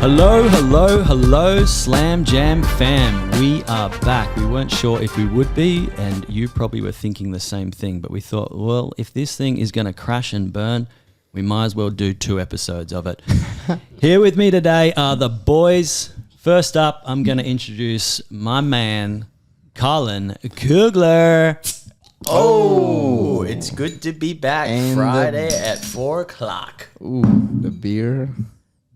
Hello, Slam Jam fam. We are back. We weren't sure if we would be, and you probably were thinking the same thing, but we thought, well, if this thing is going to crash and burn, we might as well do 2 episodes of it. Here with me today are the boys. First up, I'm going to introduce my man, Colin Kugler. Oh, it's good to be back. And Friday at 4 o'clock. Ooh, the beer.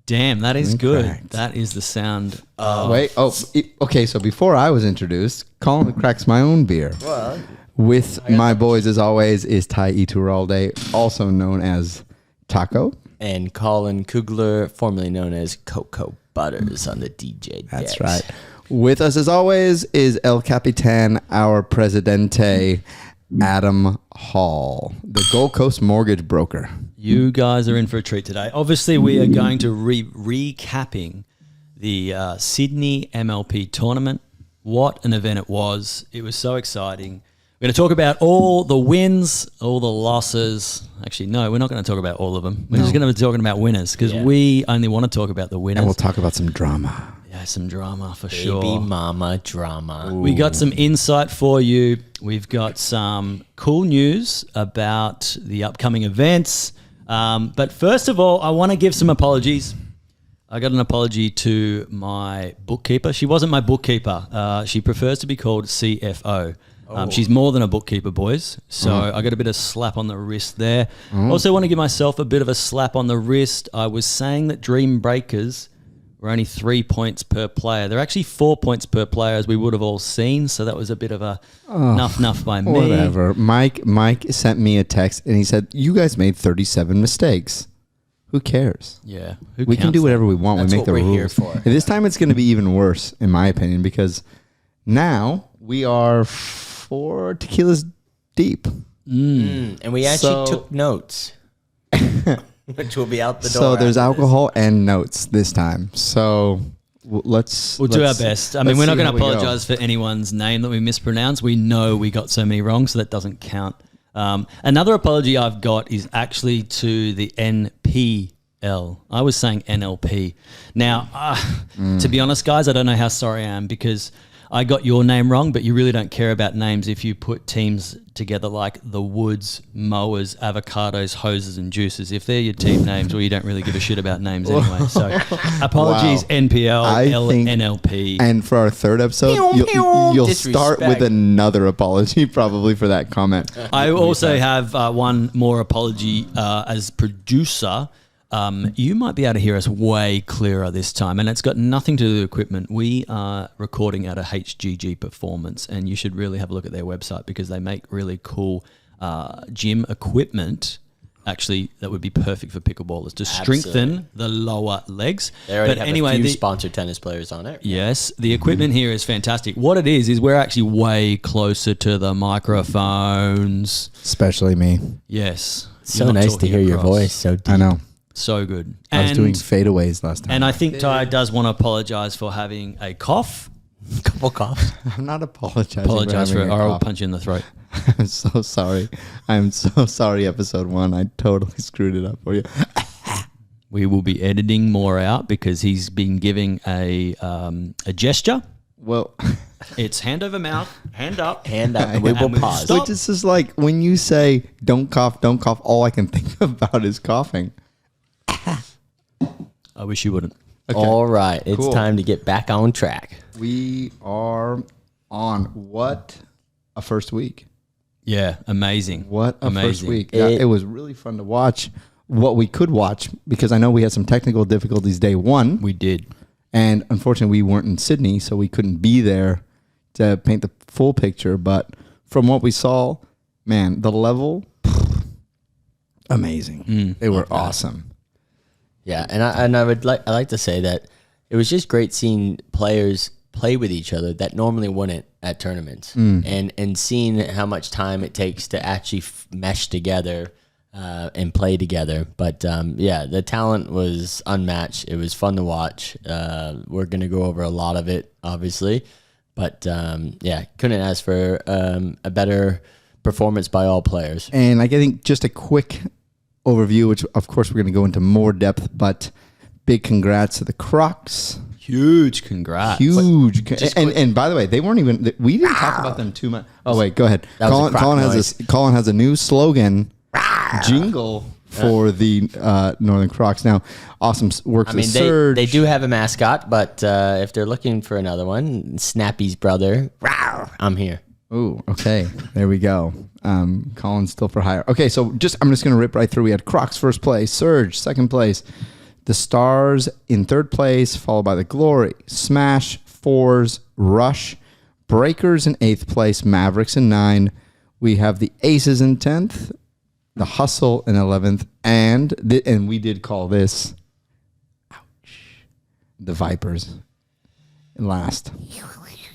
Damn, that is good. Cracked. That is the sound. Okay, so before I was introduced, Colin cracks my own beer. Well, With my boys, as always, is Tai Iturralde, also known as Taco. and Colin Kugler, formerly known as Cocoa Butters on the DJ That's decks. right. With us, as always, is El Capitan, our Presidente, Adam Hall, the Gold Coast mortgage broker. You guys are in for a treat today. Obviously, we are going to recapping the Sydney MLP tournament. What an event it was. It was so exciting. We're going to talk about all the wins, all the losses. Actually, no, we're not going to talk about all of them. We're just going to be talking about winners because we only want to talk about the winners. And we'll talk about some drama. Yeah, some drama for Baby sure. mama drama. We got some insight for you. We've got some cool news about the upcoming events. But first of all, I want to give some apologies. I got an apology to my bookkeeper. She wasn't my bookkeeper. She prefers to be called CFO. She's more than a bookkeeper, boys. So I got a bit of slap on the wrist there. Also want to give myself a bit of a slap on the wrist. I was saying that Dream Breakers were only 3 points per player. They're actually 4 points per player, as we would have all seen. So that was a bit of a nuff by me. Whatever. Mike sent me a text and he said, "You guys made 37 mistakes. Who cares? Yeah. We can do whatever we want. That's we make what the we're rules." here for. And this time it's going to be even worse, in my opinion, because now we are 4 tequilas deep. And we actually So- took notes, which will be out the door. So there's after this. alcohol and notes this time. So let's We'll do our best. I mean, let's we're not see going how to we go. apologize for anyone's name that we mispronounced. We know we got so many wrong, so that doesn't count. Another apology I've got is actually to the NPL. I was saying NLP. Now, to be honest, guys, I don't know how sorry I am because I got your name wrong, but you really don't care about names if you put teams together like the Woods, Mowers, Avocados, Hoses, and Juices. If they're your team names, well, you don't really give a shit about names anyway. So apologies, Wow. NPL, I think- NLP. And for our third episode, you'll start with Disrespect. another apology probably for that comment. I also have one more apology as producer. You might be able to hear us way clearer this time, and it's got nothing to do with equipment. We are recording at a HGG Performance, and you should really have a look at their website because they make really cool gym equipment. Actually, that would be perfect for pickleballers to strengthen the lower legs. They already But have anyway, a few the- sponsored tennis players on it. Yes, the equipment here is fantastic. What it is we're actually way closer to the microphones. Especially me. Yes. So You're not nice to talking hear your across. voice. So deep. I know. So good. I was doing fadeaways last time. and I think Ty does want to apologize for having a cough. Couple coughs. I'm not apologizing. Apologize for it, having or a I'll cough. punch you in the throat. I'm so sorry. I'm so sorry, episode 1. I totally screwed it up for you. We will be editing more out because he's been giving a gesture. Well, It's hand over mouth, hand up. Hand up. And we will And we pause. stop. which is just like when you say don't cough, all I can think about is coughing. I wish you wouldn't. All right. It's Cool. time to get back on track. We are on what a first week. Yeah, amazing. What a first Amazing. week. It was really fun to watch what we could watch because I know we had some technical difficulties day 1. We did. And unfortunately, we weren't in Sydney, so we couldn't be there to paint the full picture. But from what we saw, man, the level, amazing. They were awesome. Yeah, and I like to say that it was just great seeing players play with each other that normally wouldn't at tournaments, and seeing how much time it takes to actually mesh together and play together. But yeah, the talent was unmatched. It was fun to watch. We're gonna go over a lot of it, obviously, but yeah, couldn't ask for a better performance by all players. And I think just a quick overview, which of course we're going to go into more depth, but big congrats to the Crocs. Huge congrats. Huge. And by the way, they weren't even, we didn't talk about them too much. Oh, wait, go ahead. That was a croc Colin has a new slogan, jingle for the Northern Crocs. Now, Awesome works with Surge. They do have a mascot, but if they're looking for another one, Snappy's brother, I'm here. Ooh, okay. There we go. Colin's still for hire. Okay, so I'm just going to rip right through. We had Crocs first place, Surge second place, the Stars in third place, followed by the Glory, Smash, Fours, Rush, Breakers in 8th place, Mavericks in 9. We have the Aces in 10th, the Hustle in 11th, and we did call this, the Vipers in last.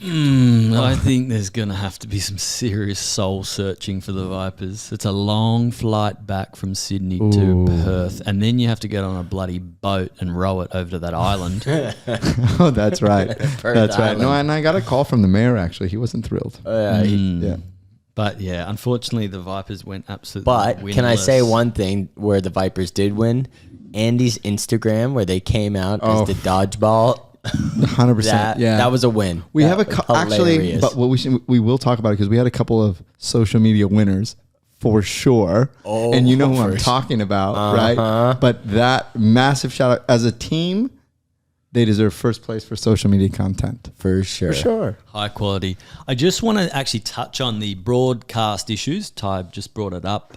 I think there's going to have to be some serious soul searching for the Vipers. It's a long flight back from Sydney to Perth, and then you have to get on a bloody boat and row it over to that island. Oh, that's right. That's right. No, and I got a call from the mayor, actually. He wasn't thrilled. Yeah. But yeah, unfortunately, the Vipers went absolutely But winless. can I say one thing where the Vipers did win? Andy's Instagram, where they came out as the dodgeball. 100%. That was a win. We That have was actually, hilarious. but what we will talk about it because we had a couple of social media winners for sure. Oh, and you know who I'm for talking about, right? But that massive shout out as a team, they deserve first place for social media content. For sure. Sure. high quality. I just want to actually touch on the broadcast issues. Ty just brought it up.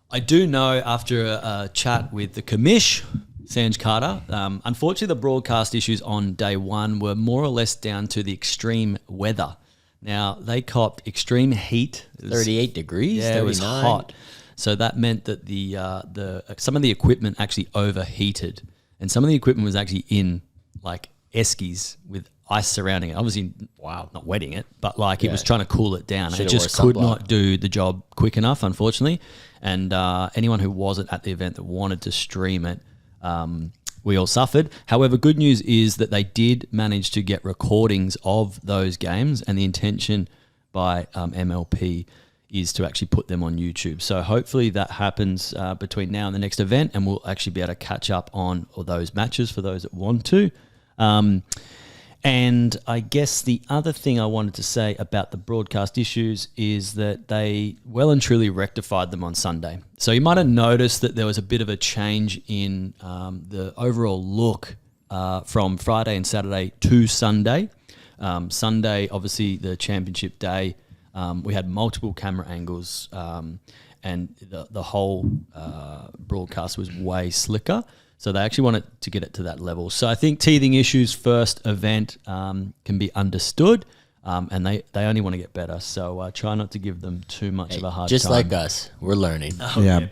I do know after a chat with the commish, Sanj Carter, unfortunately the broadcast issues on day one were more or less down to the extreme weather. Now, they copped extreme heat. 38 degrees. Yeah, 39. it was hot. So that meant that the some of the equipment actually overheated, and some of the equipment was actually in like eskies with ice surrounding it. Obviously, not wetting it, but like it was trying to cool it down, and it just could not do the job quick enough, unfortunately. And anyone who wasn't at the event that wanted to stream it, we all suffered. However, good news is that they did manage to get recordings of those games, and the intention by MLP is to actually put them on YouTube. So hopefully that happens between now and the next event, and we'll actually be able to catch up on all those matches for those that want to. And I guess the other thing I wanted to say about the broadcast issues is that they well and truly rectified them on Sunday. So you might have noticed that there was a bit of a change in the overall look from Friday and Saturday to Sunday. Sunday, obviously the championship day, we had multiple camera angles and the whole broadcast was way slicker. So they actually wanted to get it to that level. So I think Teething Issues first event can be understood, and they only want to get better. So try not to give them too much of a hard time. Just like us, we're learning.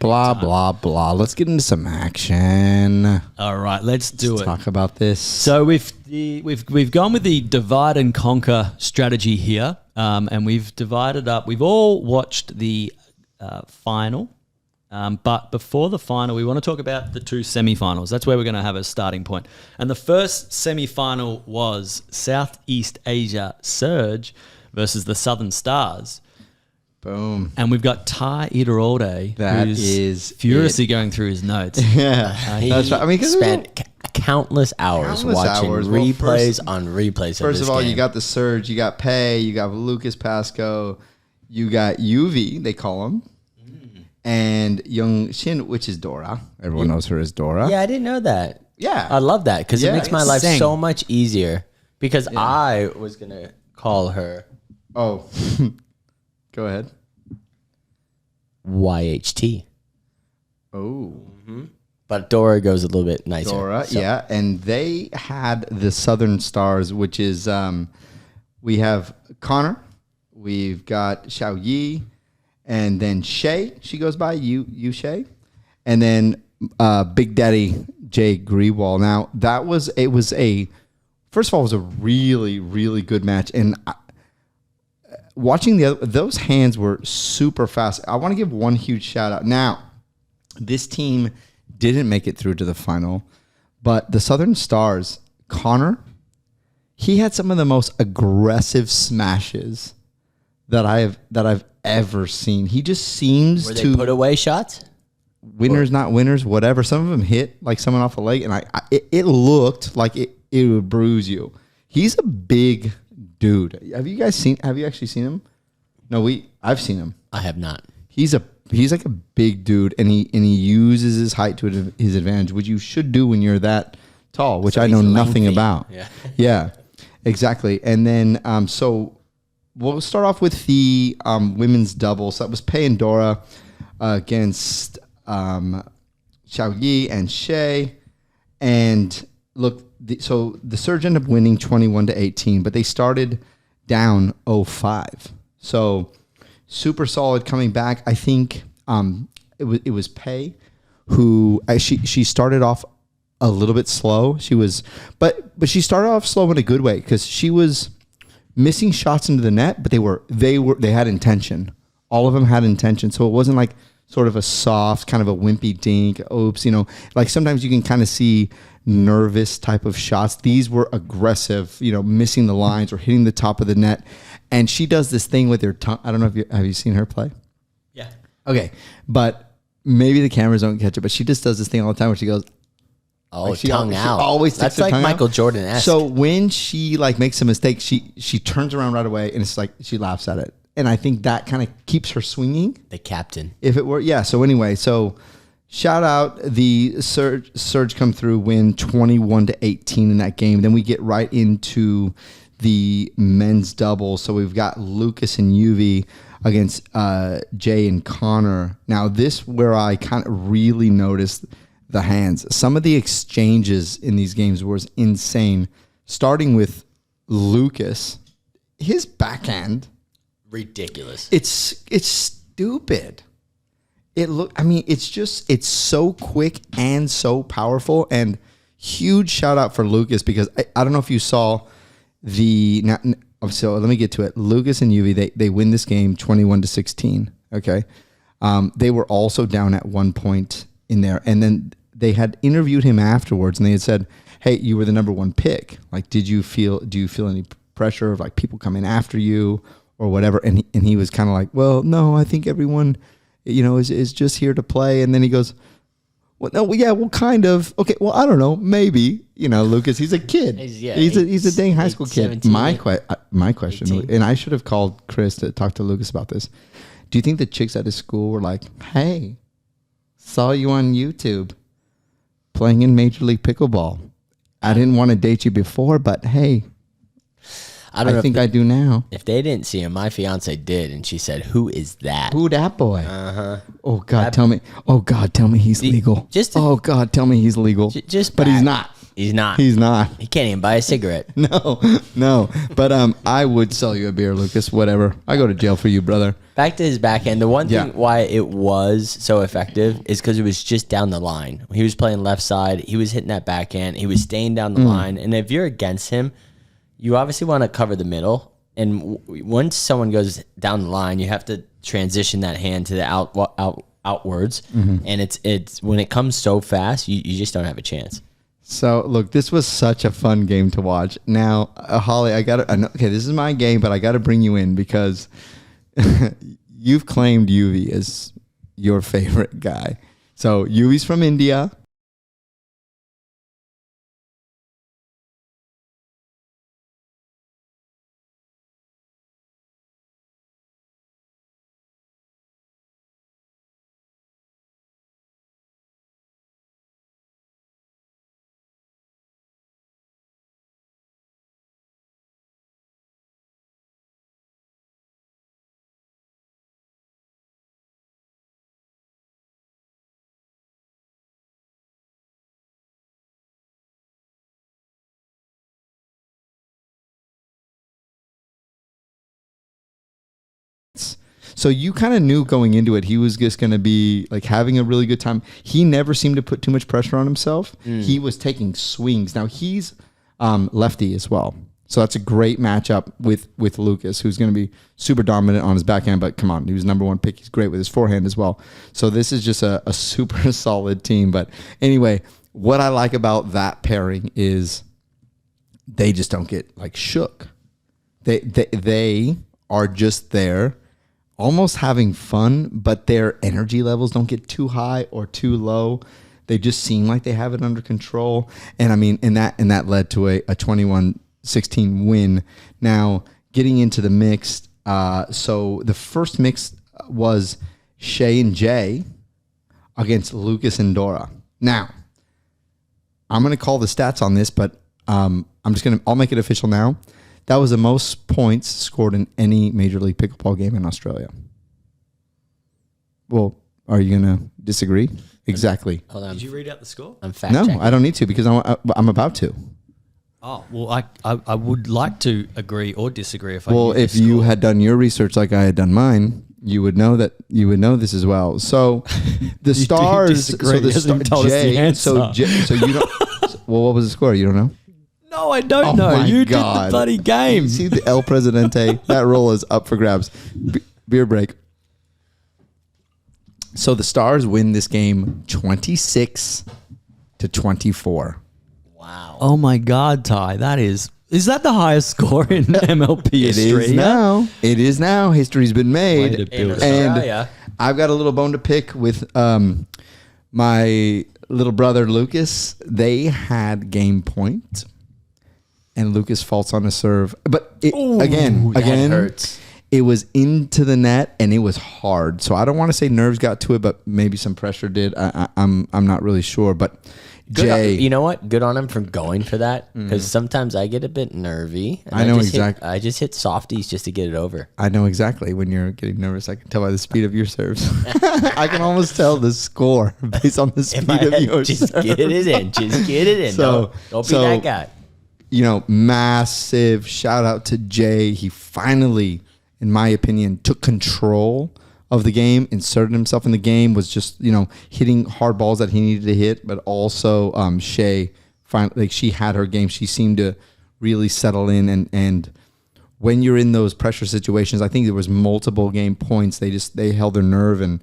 Blah, blah, blah. Let's get into some action. All right, let's do it. Talk about this. So we've gone with the divide and conquer strategy here, and we've divided up. We've all watched the final. But before the final, we want to talk about the two semi-finals. That's where we're going to have a starting point. And the first semi-final was Southeast Asia Surge versus the Southern Stars. Boom. And we've got Ty Idarolde, That who's is furiously going through his notes. Yeah. That's right. I mean, 'cause spent countless hours watching hours. Well, replays on replays. First of all, game. you got the Surge, you got Pei, you got Lucas Pascoe, you got UV, they call him, and Young Shin, which is Dora. Everyone knows her as Dora. Yeah, I didn't know that. Yeah. I love that because Yeah. it makes my life Sing. so much easier. Because I was gonna call her Oh, go ahead. YHT, Oh, but Dora goes a little bit nicer. Dora, So- yeah. And they had the Southern Stars, which is we have Connor, we've got Xiao Yi, and then Shay. She goes by you Shay, and then Big Daddy Jay Grewal. Now first of all, it was a really really good match, and watching those hands were super fast. I want to give one huge shout out. Now, this team didn't make it through to the final, but the Southern Stars, Connor, he had some of the most aggressive smashes that I've ever seen. He just seems Were to they put away shots? winners, not winners, whatever. Some of them hit like someone off a leg, and it looked like it would bruise you. He's a big dude. Have you actually seen him? No, I've seen him. I have not. He's like a big dude, and he uses his height to his advantage, which you should do when you're that tall, which I know nothing about. Yeah. Yeah, exactly. And then so we'll start off with the women's doubles. That was Pei and Dora against Xiao Yi and Shea. And look, so the Surge ended up winning 21-18, but they started down 0-5. So super solid coming back. I think it was Pei who she started off a little bit slow. She was, but she started off slow in a good way because she was missing shots into the net, but they had intention. All of them had intention, so it wasn't like sort of a soft kind of a wimpy dink. Oops, like sometimes you can kind of see nervous type of shots. These were aggressive, missing the lines or hitting the top of the net. And she does this thing with her tongue. I don't know if have you seen her play? Yeah. Okay, but maybe the cameras don't catch it. But she just does this thing all the time where she goes, "Oh, like tongue out." She always sticks That's her like tongue Michael out. Jordan-esque. So when she like makes a mistake, she turns around right away, and it's like she laughs at it. And I think that kind of keeps her swinging. The captain. If it were, yeah. So anyway, shout out the Surge come through, win 21-18 in that game. Then we get right into the men's double. So we've got Lucas and Yuvi against Jay and Connor. Now this where I kind of really noticed the hands. Some of the exchanges in these games was insane. Starting with Lucas, his backhand. Ridiculous. It's stupid. It's so quick and so powerful. And huge shout out for Lucas because I don't know if you saw so let me get to it. Lucas and Yuvi, they win this game 21-16. Okay. They were also down at one point in there. And then they had interviewed him afterwards and they had said, "Hey, you were the number one pick. Like, do you feel any pressure of like people coming after you or whatever?" And he was kind of like, "Well, no, I think everyone, is just here to play." And then he goes, "Well, no, yeah, well, kind of. Okay, well, I don't know, maybe." Lucas, he's a kid. He's a dang high school kid. 17, My question, 18. and I should have called Chris to talk to Lucas about this. Do you think the chicks at his school were like, "Hey, saw you on YouTube playing in Major League Pickleball. I didn't want to date you before, but hey, I think I do now." If they didn't see him, my fiance did, and she said, "Who is that?" Who that boy? Oh God, tell me. Oh God, tell me he's legal. Oh God, tell me he's legal. But he's not. He's not. He's not. He can't even buy a cigarette. No. But I would sell you a beer, Lucas. Whatever. I go to jail for you, brother. Back to his backhand. The one thing why it was so effective is because it was just down the line. He was playing left side. He was hitting that backhand. He was staying down the line. And if you're against him, you obviously want to cover the middle. And once someone goes down the line, you have to transition that hand to the outwards. And it's when it comes so fast, you just don't have a chance. So look, this was such a fun game to watch. Now, Holly, okay, this is my game, but I got to bring you in because you've claimed Yuvi as your favorite guy. So Yuvi's from India. So you kind of knew going into it, he was just going to be like having a really good time. He never seemed to put too much pressure on himself. He was taking swings. Now he's lefty as well. So that's a great matchup with Lucas, who's going to be super dominant on his backhand. But come on, he was number one pick. He's great with his forehand as well. So this is just a super solid team. But anyway, what I like about that pairing is they just don't get like shook. They are just there almost having fun, but their energy levels don't get too high or too low. They just seem like they have it under control. And I mean, and that led to a 21-16 win. Now, getting into the mixed, so the first mix was Shay and Jay against Lucas and Dora. Now, I'm going to call the stats on this, but I'll make it official now. That was the most points scored in any Major League Pickleball game in Australia. Well, are you going to disagree? Exactly. Hold on. Did you read out the score? I'm fact No, checking. I don't need to because I'm about to. Oh, well, I would like to agree or disagree if I Well, knew the if you score. had done your research like I had done mine, you would know this as well. So the stars. disagree. So He hasn't even told us the answer. So you don't. Well, what was the score? You don't know. No, I don't Oh know. my You God. did the bloody game. You see the El Presidente. That roll is up for grabs. Beer break. So the Stars win this game 26-24. Wow. Oh my God, Ty, is that the highest score in MLP It history? is now. It is now. History's been Way made. to build In it. And Australia. I've got a little bone to pick with my little brother Lucas. They had game point, and Lucas faults on a serve. But again, that hurts. it was into the net and it was hard. So I don't want to say nerves got to it, but maybe some pressure did. I'm not really sure. But Good Jay, you know what? Good on him for going for that because sometimes I get a bit nervy. And I know just exactly. I just hit softies just to get it over. I know exactly when you're getting nervous. I can tell by the speed of your serves. I can almost tell the score based on the speed of your Just serve. get it in. Just get it in. So- don't be so- that guy. Massive shout out to Jay. He finally, in my opinion, took control of the game, inserted himself in the game, was just, hitting hard balls that he needed to hit, but also Shay, finally, she had her game. She seemed to really settle in, and when you're in those pressure situations, I think there was multiple game points. They held their nerve, and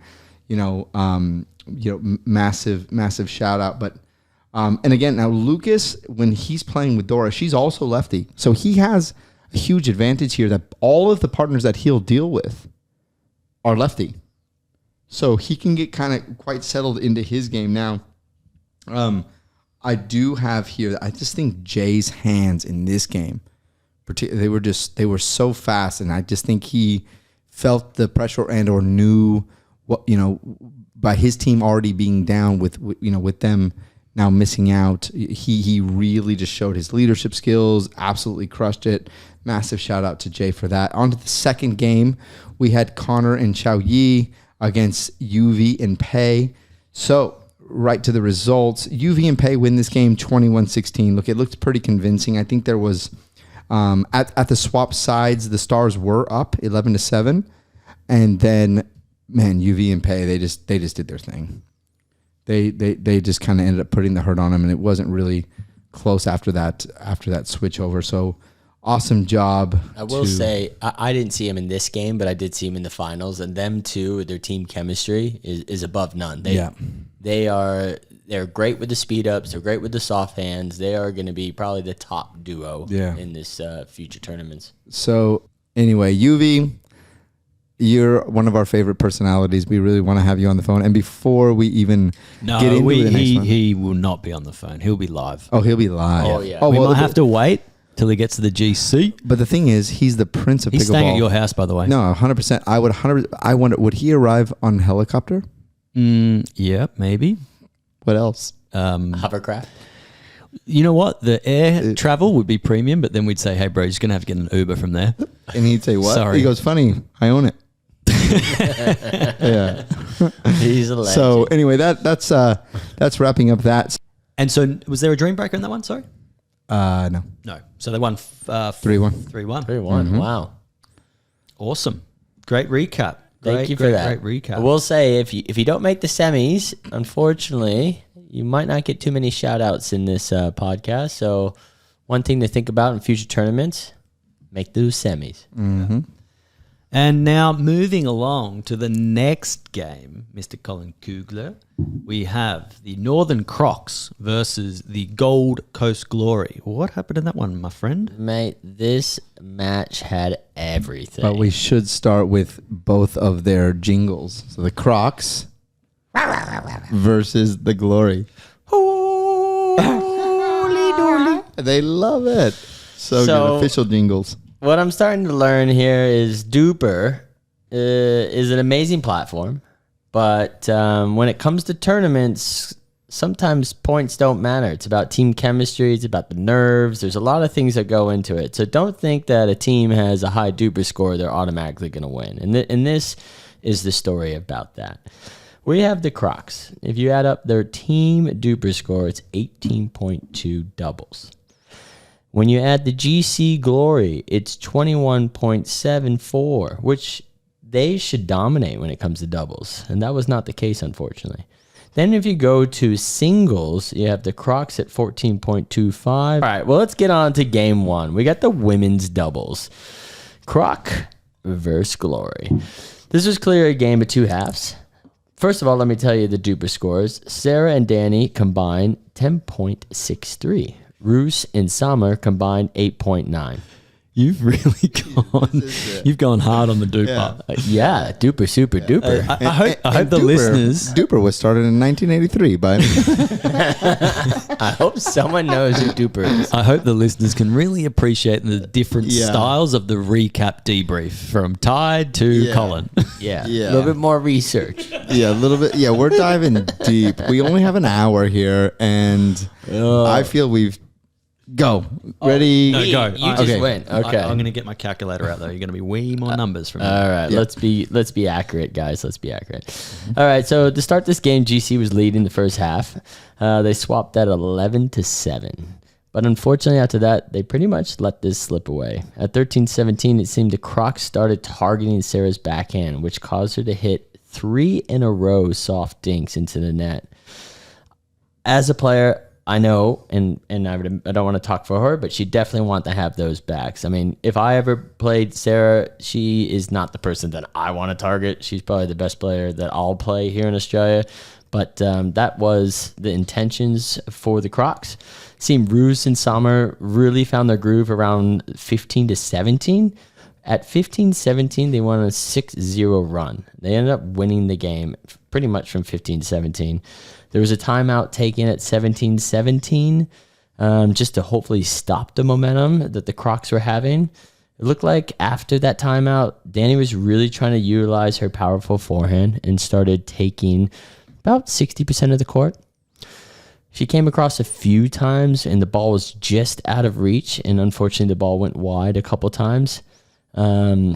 massive shout out. But and again, now Lucas, when he's playing with Dora, she's also lefty, so he has a huge advantage here that all of the partners that he'll deal with are lefty, so he can get kind of quite settled into his game now. I do have here. I just think Jay's hands in this game, they were so fast, and I just think he felt the pressure or knew what by his team already being down with them now missing out. He really just showed his leadership skills. Absolutely crushed it. Massive shout out to Jay for that. On to the second game, we had Connor and Chao Yi against UV and Pei. So right to the results, UV and Pei win this game 21-16. Look, it looked pretty convincing. I think there was at the swap sides, the Stars were up 11-7, and then UV and Pei they just did their thing. They just kind of ended up putting the hurt on them, and it wasn't really close after that switch over. So awesome job. I will say I didn't see him in this game, but I did see him in the finals, and them two, their team chemistry is above none. They're great with the speed ups. They're great with the soft hands. They are going to be probably the top duo in this future tournaments. So anyway, UV, you're one of our favorite personalities. We really want to have you on the phone. And before we even get into the next one, he will not be on the phone. He'll be live. oh, he'll be live. Oh, yeah. We might have to wait till he gets to the GC. But the thing is, he's the prince of He's pickleball. staying at your house, by the way. No, 100%. I wonder, would he arrive on helicopter? Yeah, maybe. What else? Hovercraft. You know what? The air travel would be premium, but then we'd say, hey, bro, you're just going to have to get an Uber from there. And he'd say, what? Sorry. He goes, funny, I own it. Yeah. He's a legend. So anyway, that's wrapping up that. And so was there a dream breaker in that one? Sorry? No. No. So they won 3-1. 3-1. 3-1. Wow. Awesome. Great recap. Thank you for that. Great recap. I will say, if you don't make the semis, unfortunately, you might not get too many shout outs in this podcast. So one thing to think about in future tournaments, make those semis. Mm-hmm. And now moving along to the next game, Mr. Colin Kugler, we have the Northern Crocs versus the Gold Coast Glory. What happened in that one, my friend? Mate, this match had everything. But we should start with both of their jingles. So the Crocs versus the Glory. They love it. So good. Official jingles. What I'm starting to learn here is Duper is an amazing platform, but when it comes to tournaments, sometimes points don't matter. It's about team chemistry. It's about the nerves. There's a lot of things that go into it. So don't think that a team has a high Duper score, they're automatically going to win. And this is the story about that. We have the Crocs. If you add up their team Duper score, it's 18.2 doubles. When you add the GC Glory, it's 21.74, which they should dominate when it comes to doubles. And that was not the case, unfortunately. Then if you go to singles, you have the Crocs at 14.25. All right, well, let's get on to game one. We got the women's doubles. Croc versus Glory. This was clearly a game of two halves. First of all, let me tell you the Duper scores. Sarah and Danny combined 10.63. Roos and Summer combined 8.9. You've really gone hard on the Duper. Yeah, Duper, super duper. I hope the listeners. Duper was started in 1983 by me. I hope someone knows who Duper is. I hope the listeners can really appreciate the different styles of the recap debrief from Tide to Colin. Yeah, a little bit more research. Yeah, a little bit. Yeah, we're diving deep. We only have an hour here, and I feel we've go. Ready? No, go. You just went. Okay. I'm going to get my calculator out, though. You're going to be way more numbers from me. All right. Let's be accurate, guys. Let's be accurate. All right. So to start this game, GC was leading the first half. They swapped at 11-7. But unfortunately, after that, they pretty much let this slip away. At 13-17, it seemed the Crocs started targeting Sarah's backhand, which caused her to hit 3 in a row soft dinks into the net. As a player, I know, and I don't want to talk for her, but she definitely want to have those backs. I mean, if I ever played Sarah, she is not the person that I want to target. She's probably the best player that I'll play here in Australia. But that was the intentions for the Crocs. Seemed Roos and Summer really found their groove around 15-17. At 15-17, they won a 6-0 run. They ended up winning the game pretty much from 15-17. There was a timeout taken at 17-17 just to hopefully stop the momentum that the Crocs were having. It looked like after that timeout, Danny was really trying to utilize her powerful forehand and started taking about 60% of the court. She came across a few times and the ball was just out of reach, and unfortunately the ball went wide a couple times. At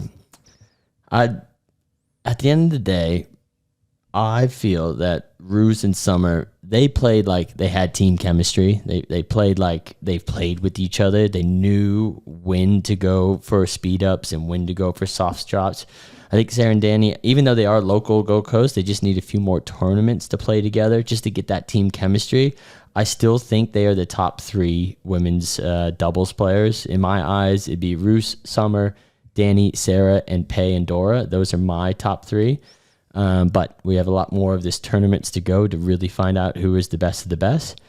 the end of the day, I feel that Roos and Summer, they played like they had team chemistry. They played like they've played with each other. They knew when to go for speed ups and when to go for soft drops. I think Sarah and Danny, even though they are local Gold Coast, they just need a few more tournaments to play together just to get that team chemistry. I still think they are the top 3 women's doubles players. In my eyes, it'd be Roos, Summer, Danny, Sarah, and Pei and Dora. Those are my top 3. But we have a lot more of this tournaments to go to really find out who is the best of the best.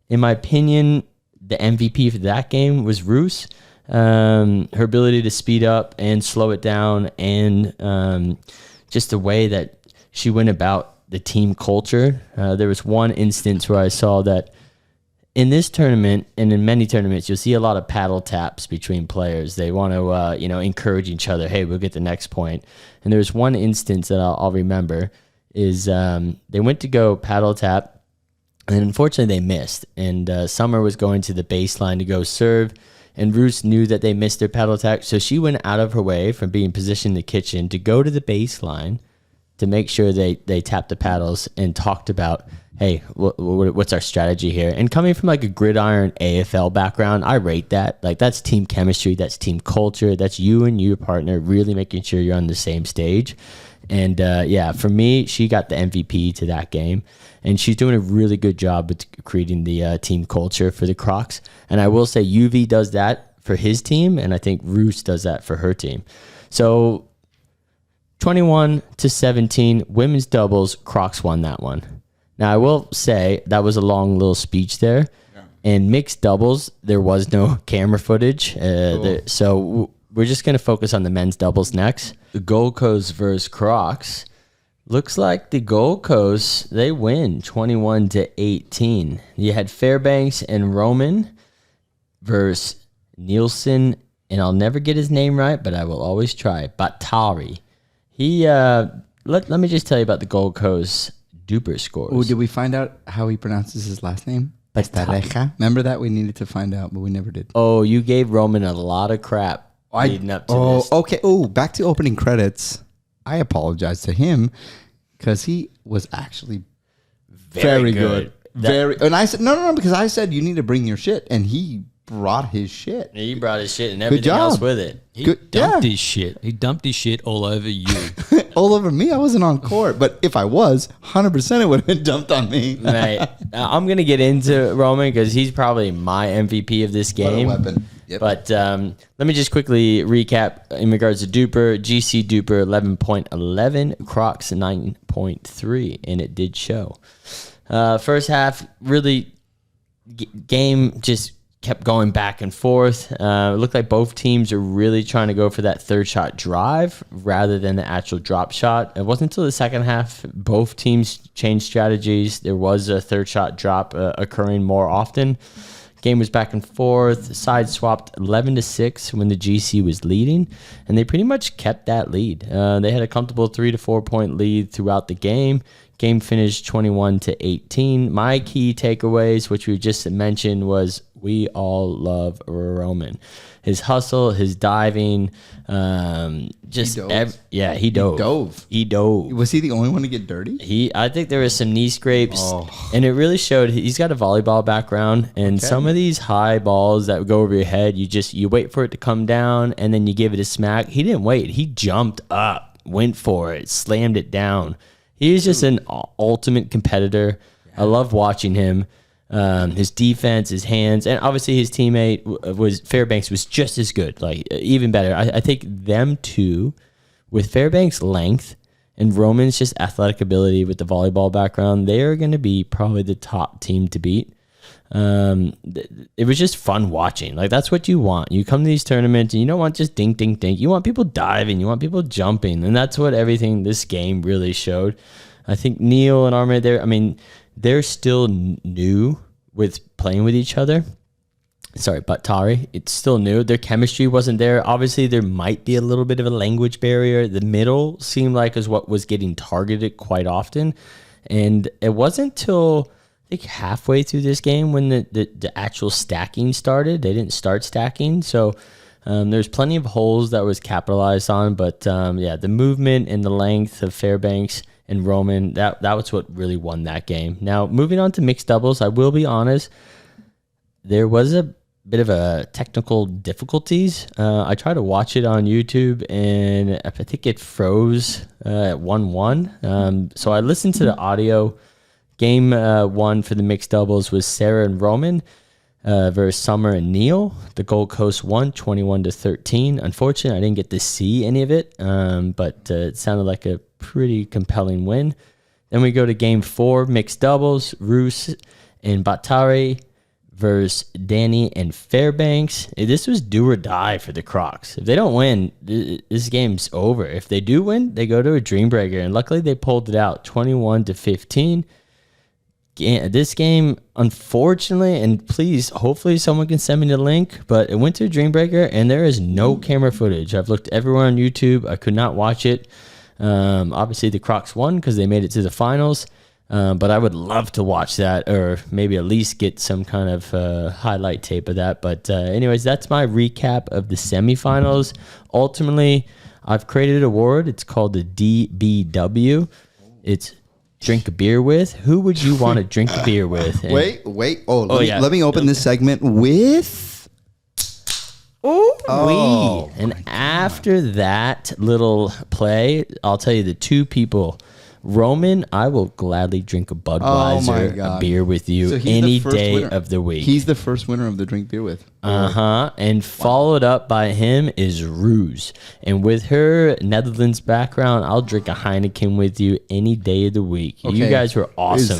In my opinion, the MVP for that game was Roos. Her ability to speed up and slow it down, and just the way that she went about the team culture. There was one instance where I saw that in this tournament and in many tournaments, you'll see a lot of paddle taps between players. They want to, encourage each other. Hey, we'll get the next point. And there's one instance that I'll remember is they went to go paddle tap, and unfortunately they missed. And Summer was going to the baseline to go serve, and Roos knew that they missed their paddle tap, so she went out of her way from being positioned in the kitchen to go to the baseline to make sure they tapped the paddles and talked about, hey, what's our strategy here? And coming from like a gridiron AFL background, I rate that. Like, that's team chemistry, that's team culture, that's you and your partner really making sure you're on the same stage. And for me, she got the MVP to that game, and she's doing a really good job with creating the team culture for the Crocs. And I will say UV does that for his team, and I think Roos does that for her team. So 21-17, women's doubles, Crocs won that one. Now, I will say that was a long little speech there. And mixed doubles, there was no camera footage. So we're just going to focus on the men's doubles next. The Gold Coast versus Crocs. Looks like the Gold Coast, they win 21-18. You had Fairbanks and Roman versus Nielsen, and I'll never get his name right, but I will always try. Batari. He let me just tell you about the Gold Coast duper scores. Oh, did we find out how he pronounces his last name? Pastareja. Remember that? We needed to find out, but we never did. Oh, you gave Roman a lot of crap leading up to this. Okay. Oh, back to opening credits. I apologize to him because he was actually very good. And I said, no, because I said you need to bring your shit, and he brought his shit. He brought his shit and everything else with it. He dumped his shit. He dumped his shit all over you. All over me. I wasn't on court, but if I was, 100% it would have been dumped on me. Right. I'm going to get into Roman because he's probably my MVP of this game. What a weapon. Yep. But let me just quickly recap in regards to Duper. GC Duper 11.11, Crocs 9.3, and it did show. First half, really, game just kept going back and forth. It looked like both teams are really trying to go for that third shot drive rather than the actual drop shot. It wasn't until the second half both teams changed strategies. There was a third shot drop occurring more often. Game was back and forth. Side swapped 11-6 when the GC was leading, and they pretty much kept that lead. They had a comfortable 3 to 4 point lead throughout the game. Game finished 21-18. My key takeaways, which we just mentioned, was we all love Roman. His hustle, his diving, just he dove. He dove. Was he the only one to get dirty? I think there was some knee scrapes, and it really showed. He's got a volleyball background, and some of these high balls that go over your head, you wait for it to come down, and then you give it a smack. He didn't wait. He jumped up, went for it, slammed it down. He's just an ultimate competitor. I love watching him. His defense, his hands, and obviously his teammate Fairbanks was just as good, like even better. I think them two, with Fairbanks' length and Roman's just athletic ability with the volleyball background, they are going to be probably the top team to beat. It was just fun watching. Like, that's what you want. You come to these tournaments and you don't want just dink, dink, dink. You want people diving. You want people jumping. And that's what everything this game really showed. I think Neil and Armin, they're still new with playing with each other. Sorry, Batari, it's still new. Their chemistry wasn't there. Obviously, there might be a little bit of a language barrier. The middle seemed like is what was getting targeted quite often. And it wasn't till I think halfway through this game when the actual stacking started. They didn't start stacking. So there's plenty of holes that was capitalized on. But the movement and the length of Fairbanks and Roman, that was what really won that game. Now, moving on to mixed doubles, I will be honest, there was a bit of a technical difficulties. I tried to watch it on YouTube, and I think it froze at 1-1. So I listened to the audio. Game 1 for the mixed doubles was Sarah and Roman versus Summer and Neil. The Gold Coast won 21-13. Unfortunately, I didn't get to see any of it, but it sounded like a pretty compelling win. Then we go to game 4, mixed doubles, Roos and Batari versus Danny and Fairbanks. This was do or die for the Crocs. If they don't win, this game's over. If they do win, they go to a dream breaker, and luckily they pulled it out 21-15. This game, unfortunately, and please, hopefully someone can send me the link, but it went to a dream breaker, and there is no camera footage. I've looked everywhere on YouTube. I could not watch it. Obviously, the Crocs won because they made it to the finals. But I would love to watch that, or maybe at least get some kind of highlight tape of that. But anyways, that's my recap of the semifinals. Ultimately, I've created an award. It's called the DBW. It's drink a beer with. Who would you want to drink a beer with? And Wait. Let me open this segment with... And after that little play, I'll tell you the two people Roman, I will gladly drink a Budweiser, God. a beer with you So he's the any first day winner. of the week. He's the first winner of the drink beer with. And followed up by him is Roos. And with her Netherlands background, I'll drink a Heineken with you any day of the week. You Okay. guys were awesome.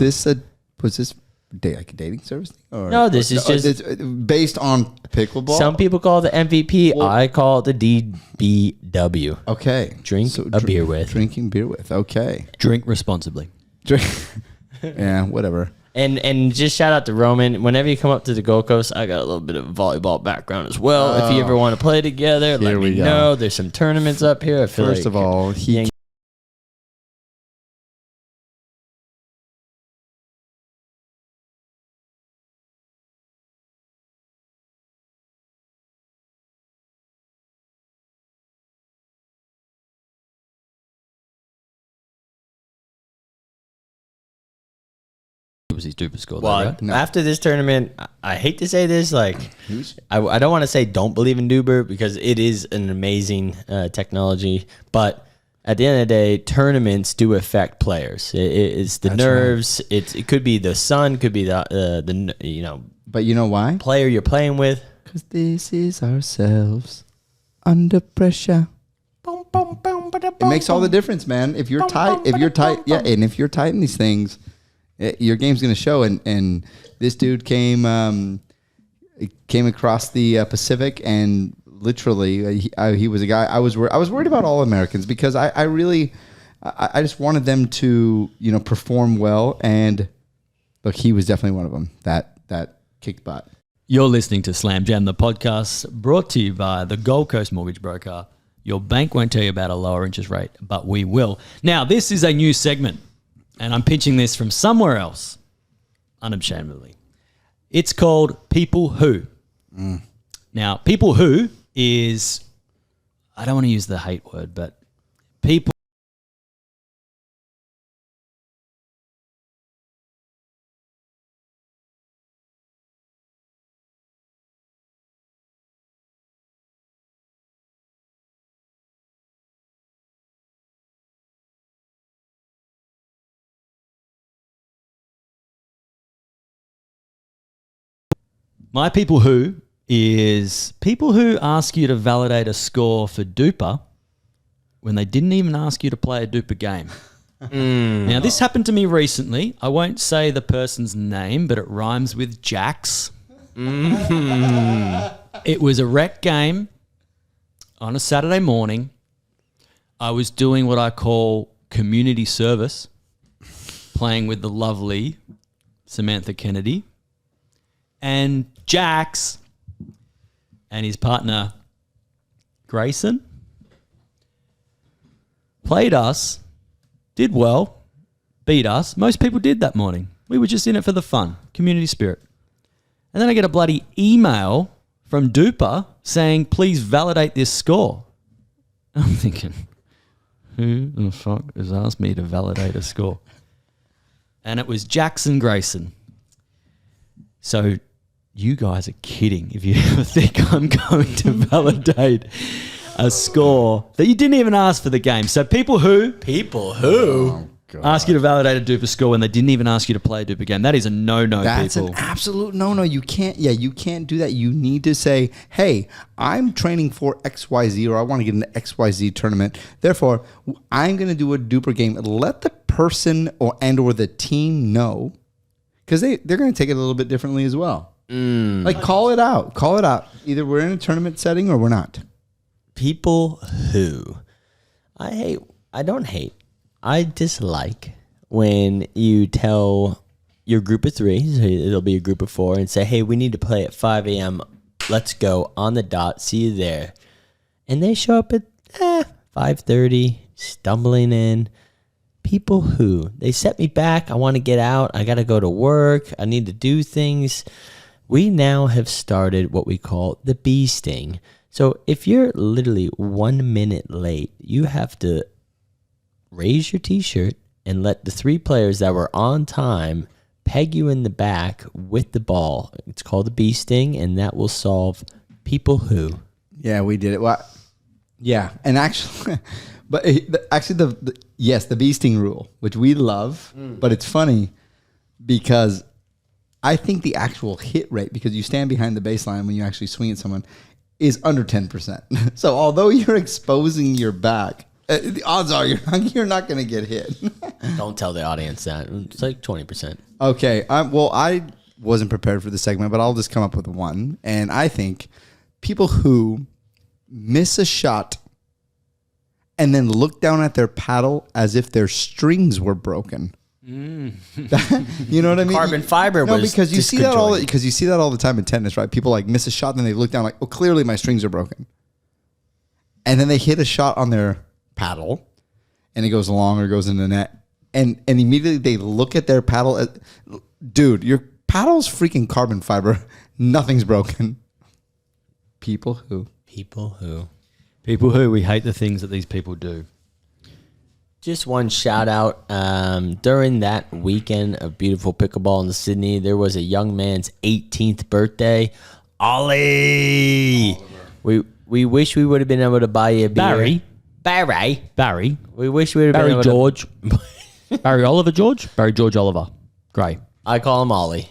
Was this like a dating service thing? Or, No, this is just- it's based on pickleball. Some people call it the MVP. I call it the DBW. Okay. Drink a beer with. Drinking beer with. Okay. Drink responsibly. Drink. Yeah, whatever. And just shout out to Roman. Whenever you come up to the Gold Coast, I got a little bit of volleyball background as well. If you ever want to play together, let we me go. know. There's some tournaments up here. I feel First like of all, he Yeah. It was his duper score, though, Well, right? No. after this tournament, I hate to say this, like, I don't want to say don't believe in Duber because it is an amazing technology, but at the end of the day, tournaments do affect players. It's the nerves. It could be the sun, could be the But you know why? player you're playing with. Because this is ourselves under pressure. It makes all the difference, man. If you're tight, yeah, and if you're tight in these things, your game's gonna show. And this dude came across the Pacific, and literally, he was a guy. I was worried about all Americans because I really just wanted them to perform well. And look, he was definitely one of them. That kicked butt. You're listening to Slam Jam, the podcast brought to you by the Gold Coast Mortgage Broker. Your bank won't tell you about a lower interest rate, but we will. Now, this is a new segment, and I'm pitching this from somewhere else, unashamedly. It's called People Who. Now, People Who is, I don't want to use the hate word, but people. My People Who is people who ask you to validate a score for Duper when they didn't even ask you to play a Duper game. Now, this happened to me recently. I won't say the person's name, but it rhymes with Jax. It was a rec game on a Saturday morning. I was doing what I call community service, playing with the lovely Samantha Kennedy. And Jax and his partner Grayson played us, did well, beat us. Most people did that morning. We were just in it for the fun, community spirit. And then I get a bloody email from Duper saying, please validate this score. I'm thinking, who the fuck has asked me to validate a score? And it was Jackson Grayson. So you guys are kidding if you ever think I'm going to validate a score that you didn't even ask for the game. So people who ask you to validate a Duper score when they didn't even ask you to play a Duper game. That is a no-no, That's people. an absolute no-no. You can't do that. You need to say, hey, I'm training for XYZ, or I want to get an XYZ tournament. Therefore, I'm going to do a Duper game. Let the person or the team know, because they're going to take it a little bit differently as well. Like, call it out. Call it out. Either we're in a tournament setting or we're not. People who I dislike when you tell your group of three, so it'll be a group of four, and say, hey, we need to play at 5 a.m. Let's go on the dot. See you there. And they show up at 5:30, stumbling in. People who, they set me back. I want to get out. I got to go to work. I need to do things. We now have started what we call the bee sting. So if you're literally 1 minute late, you have to raise your t-shirt and let the three players that were on time peg you in the back with the ball. It's called the bee sting, and that will solve people who. Yeah, we did it. Well, yeah, and actually, But actually, the bee sting rule, which we love, but it's funny because I think the actual hit rate, because you stand behind the baseline when you actually swing at someone, is under 10%. So although you're exposing your back, the odds are you're not going to get hit. Don't tell the audience that. It's like 20%. Okay. I wasn't prepared for this segment, but I'll just come up with one. And I think people who miss a shot and then look down at their paddle as if their strings were broken. You know what I mean? Carbon fiber No, was because you see that disconjoined. because you see that all the time in tennis, right? People like miss a shot and then they look down like, oh, clearly my strings are broken. And then they hit a shot on their paddle and it goes long or goes in the net. And immediately they look at their paddle. Dude, your paddle's freaking carbon fiber. Nothing's broken. People who we hate the things that these people do. Just one shout out. During that weekend of beautiful pickleball in Sydney, there was a young man's 18th birthday. Ollie. We wish we would have been able to buy you a beer. Barry. We wish we would have been able George. Barry Oliver George? Barry George Oliver. Gray. I call him Ollie.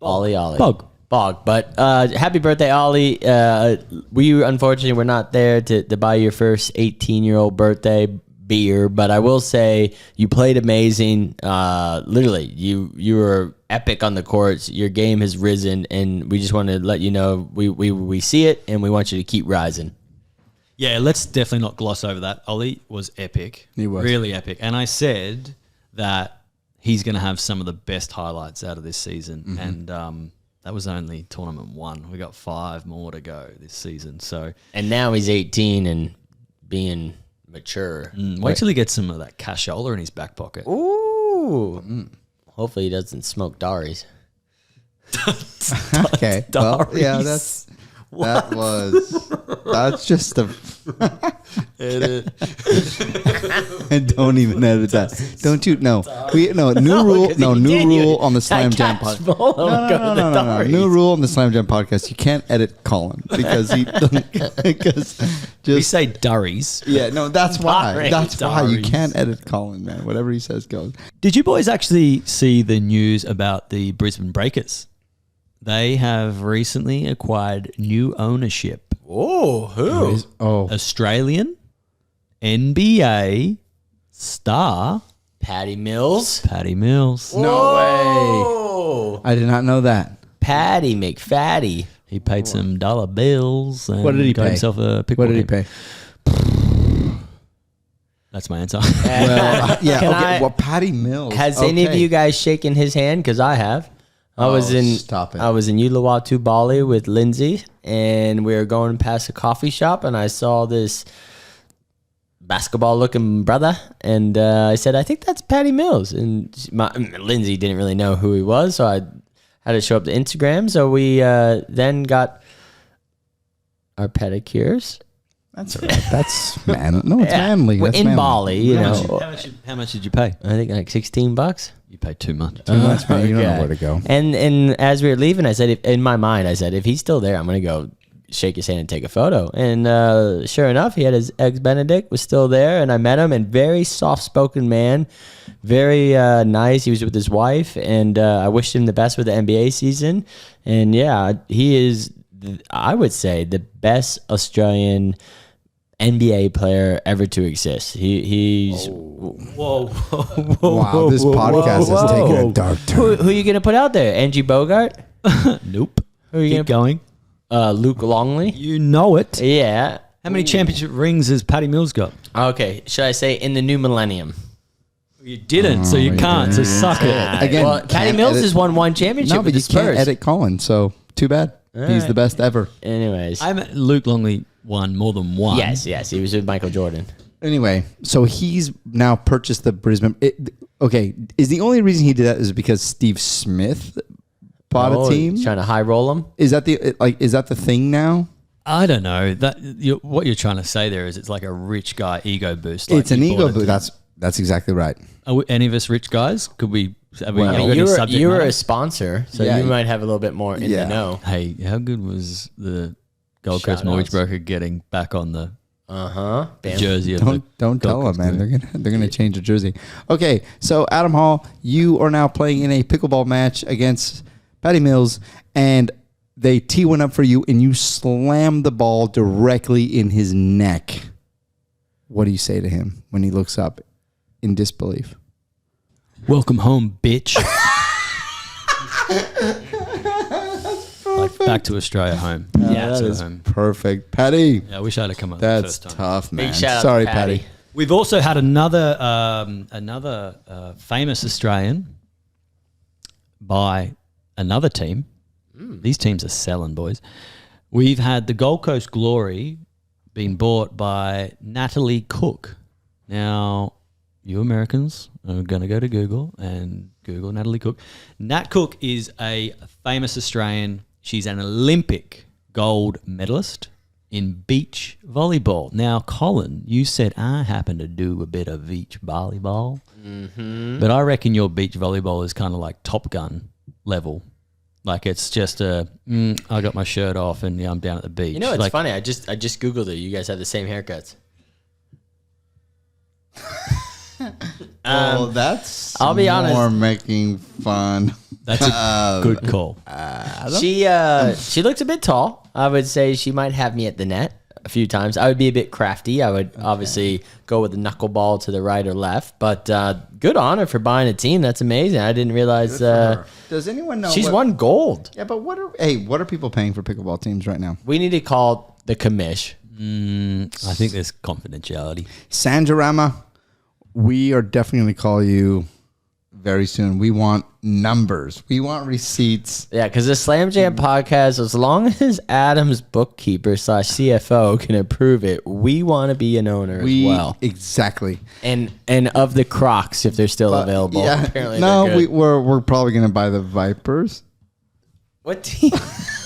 Ollie. Bog. But happy birthday, Ollie. We unfortunately were not there to buy your first 18-year-old birthday beer, but I will say you played amazing. Literally, you were epic on the courts. Your game has risen, and we just want to let you know we see it, and we want you to keep rising. Yeah, let's definitely not gloss over that. Ollie was epic. He was. Really epic. And I said that he's going to have some of the best highlights out of this season. And that was only tournament 1. We got 5 more to go this season. So And now he's 18 and being mature. wait till he gets some of that cashola in his back pocket. Ooh. Hopefully he doesn't smoke Daris. Okay. Well, yeah, that's just a. And don't even edit that. Don't you? No. New rule. No, new rule on the Slam Jam podcast. No. New rule on the Slam Jam podcast. You can't edit Colin because We say durries. Yeah, no, that's why. Durries. That's why you Durries. can't edit Colin, man. Whatever he says goes. Did you boys actually see the news about the Brisbane Breakers? They have recently acquired new ownership. Oh, who? Australian NBA star Patty Mills. Patty Mills. No Oh, I did not know that. Patty McFatty. He paid some dollar bills and What did he got pay? himself a pickleball What did he game. pay? That's my answer. Well, yeah. Can Okay. I- Well, Patty Mills. Has any of you guys shaken his hand? Because I have. I was in Uluwatu, Bali with Lindsay, and we were going past a coffee shop, and I saw this basketball-looking brother, and I said, "I think that's Patty Mills." And Lindsay didn't really know who he was, so I had to show up to Instagram. So we then got our pedicures. That's all right. That's man. No, it's manly. We're That's in manly. Bali, you know. How much did you pay? I think like $16. You paid too much. Too much, man. You don't know Okay. where to go. And as we were leaving, I said, in my mind, I said, if he's still there, I'm gonna go shake his hand and take a photo. And sure enough, he had his eggs Benedict was still there, and I met him. And very soft-spoken man, very nice. He was with his wife, and I wished him the best with the NBA season. And yeah, he is, I would say, the best Australian NBA player ever to exist. He's Whoa. Wow, this podcast whoa. is taking a dark turn. who are you gonna put out there? Angie Bogart, Nope. Who are you Keep going. Luke Longley. You know it. Yeah. How many championship rings has Patty Mills got? Okay. Should I say in the new millennium? You didn't, so you can't. So suck it. Again, well, Patty can't Mills edit- has won one championship No, with but you the Spurs. can't edit Colin, so too bad. He's the best ever. Anyways, Luke Longley won more than one. yes, he was with Michael Jordan. Anyway, so he's now purchased the Brisbane. Okay, is the only reason he did that is because Steve Smith bought a team? Trying to high roll him. Is that the thing now? I don't know. What you're trying to say there is it's like a rich guy ego boost. Like It's an he ego bought a boost. team. That's exactly right. Are any of us rich guys? Could we? Have we Well, got I any mean, subject you were matter? a sponsor, so Yeah. you might have a little bit more in Yeah. the know. Hey, how good was the Gold Coast Shout Mortgage outs. Broker getting back on the jersey of the Don't tell Gold them, Coast man. They're gonna change the jersey. Okay, so Adam Hall, you are now playing in a pickleball match against Patty Mills, and they tee one up for you, and you slam the ball directly in his neck. What do you say to him when he looks up in disbelief? Welcome home, bitch. Like back to Australia, home. Yeah, So that is home. Perfect, Patty. Yeah, I wish I'd have come up the That's first time. tough, man. Big shout out Sorry, to Patty. We've also had another famous Australian by another team. These teams are selling, boys. We've had the Gold Coast Glory being bought by Natalie Cook. Now, you Americans are going to go to Google and Google Natalie Cook. Nat Cook is a famous Australian. She's an Olympic gold medalist in beach volleyball. Now, Colin, you said I happen to do a bit of beach volleyball, but I reckon your beach volleyball is kind of like Top Gun level. Like it's just I got my shirt off and I'm down at the beach. You know, it's like, funny. I just Googled it. You guys have the same haircuts. That's I'll be honest. more making fun. That's a good call. She looks a bit tall. I would say she might have me at the net a few times. I would be a bit crafty. I would obviously go with the knuckleball to the right or left. But good on her for buying a team. That's amazing. I didn't realize Does anyone know? she's what- won gold. Yeah, but what are people paying for pickleball teams right now? We need to call the commish. I think there's confidentiality. Sanjarama, we are definitely going to call you very soon. We want numbers. We want receipts. Yeah, because the Slam Jam podcast, as long as Adam's bookkeeper / CFO can approve it, we want to be an owner as well. Exactly. And of the Crocs, if they're still available. Yeah. Apparently No, they're good. we're probably going to buy the Vipers. What team?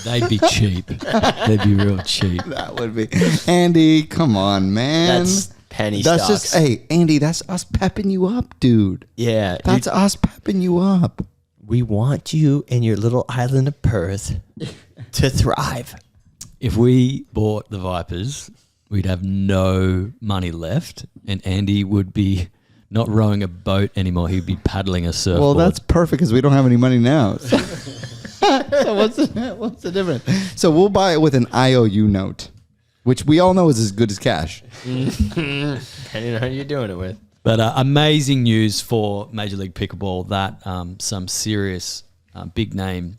They'd be cheap. They'd be real cheap. That would be Andy. Come on, man. That's penny That's stocks. just Andy. That's us pepping you up, dude. Yeah. That's us pepping you up. We want you and your little island of Perth to thrive. If we bought the Vipers, we'd have no money left, and Andy would be not rowing a boat anymore. He'd be paddling a surfboard. Well, that's perfect because we don't have any money now. So what's the difference? So we'll buy it with an IOU note, which we all know is as good as cash. Depending on who you're doing it with. But amazing news for Major League Pickleball that some serious big name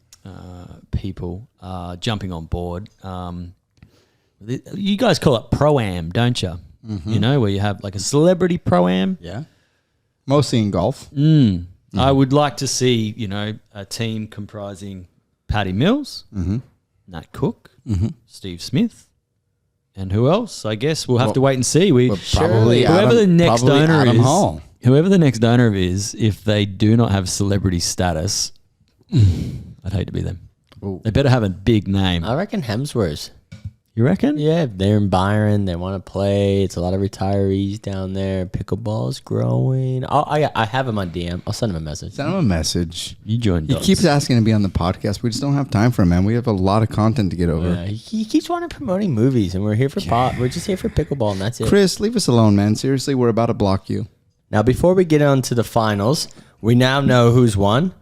people are jumping on board. You guys call it Pro-Am, don't you? Mm-hmm. You know, where you have like a celebrity Pro-Am. Yeah. Mostly in golf. I would like to see, you know, a team comprising Patty Mills, Nat Cook, Steve Smith, and who else? I guess we'll have to wait and see. Probably whoever the next probably owner Adam is, Hall. whoever the next owner is, if they do not have celebrity status, I'd hate to be them. Ooh. They better have a big name. I reckon Hemsworth. You reckon? Yeah, they're in Byron. They want to play. It's a lot of retirees down there. Pickleball's growing. I have him on DM. I'll send him a message. Send him a message. You joined. He keeps asking to be on the podcast. We just don't have time for him, man. We have a lot of content to get over. Yeah, he keeps wanting promoting movies, and we're here for We're just here for pickleball, and that's it. Chris, leave us alone, man. Seriously, we're about to block you. Now, before we get on to the finals, we now know who's won.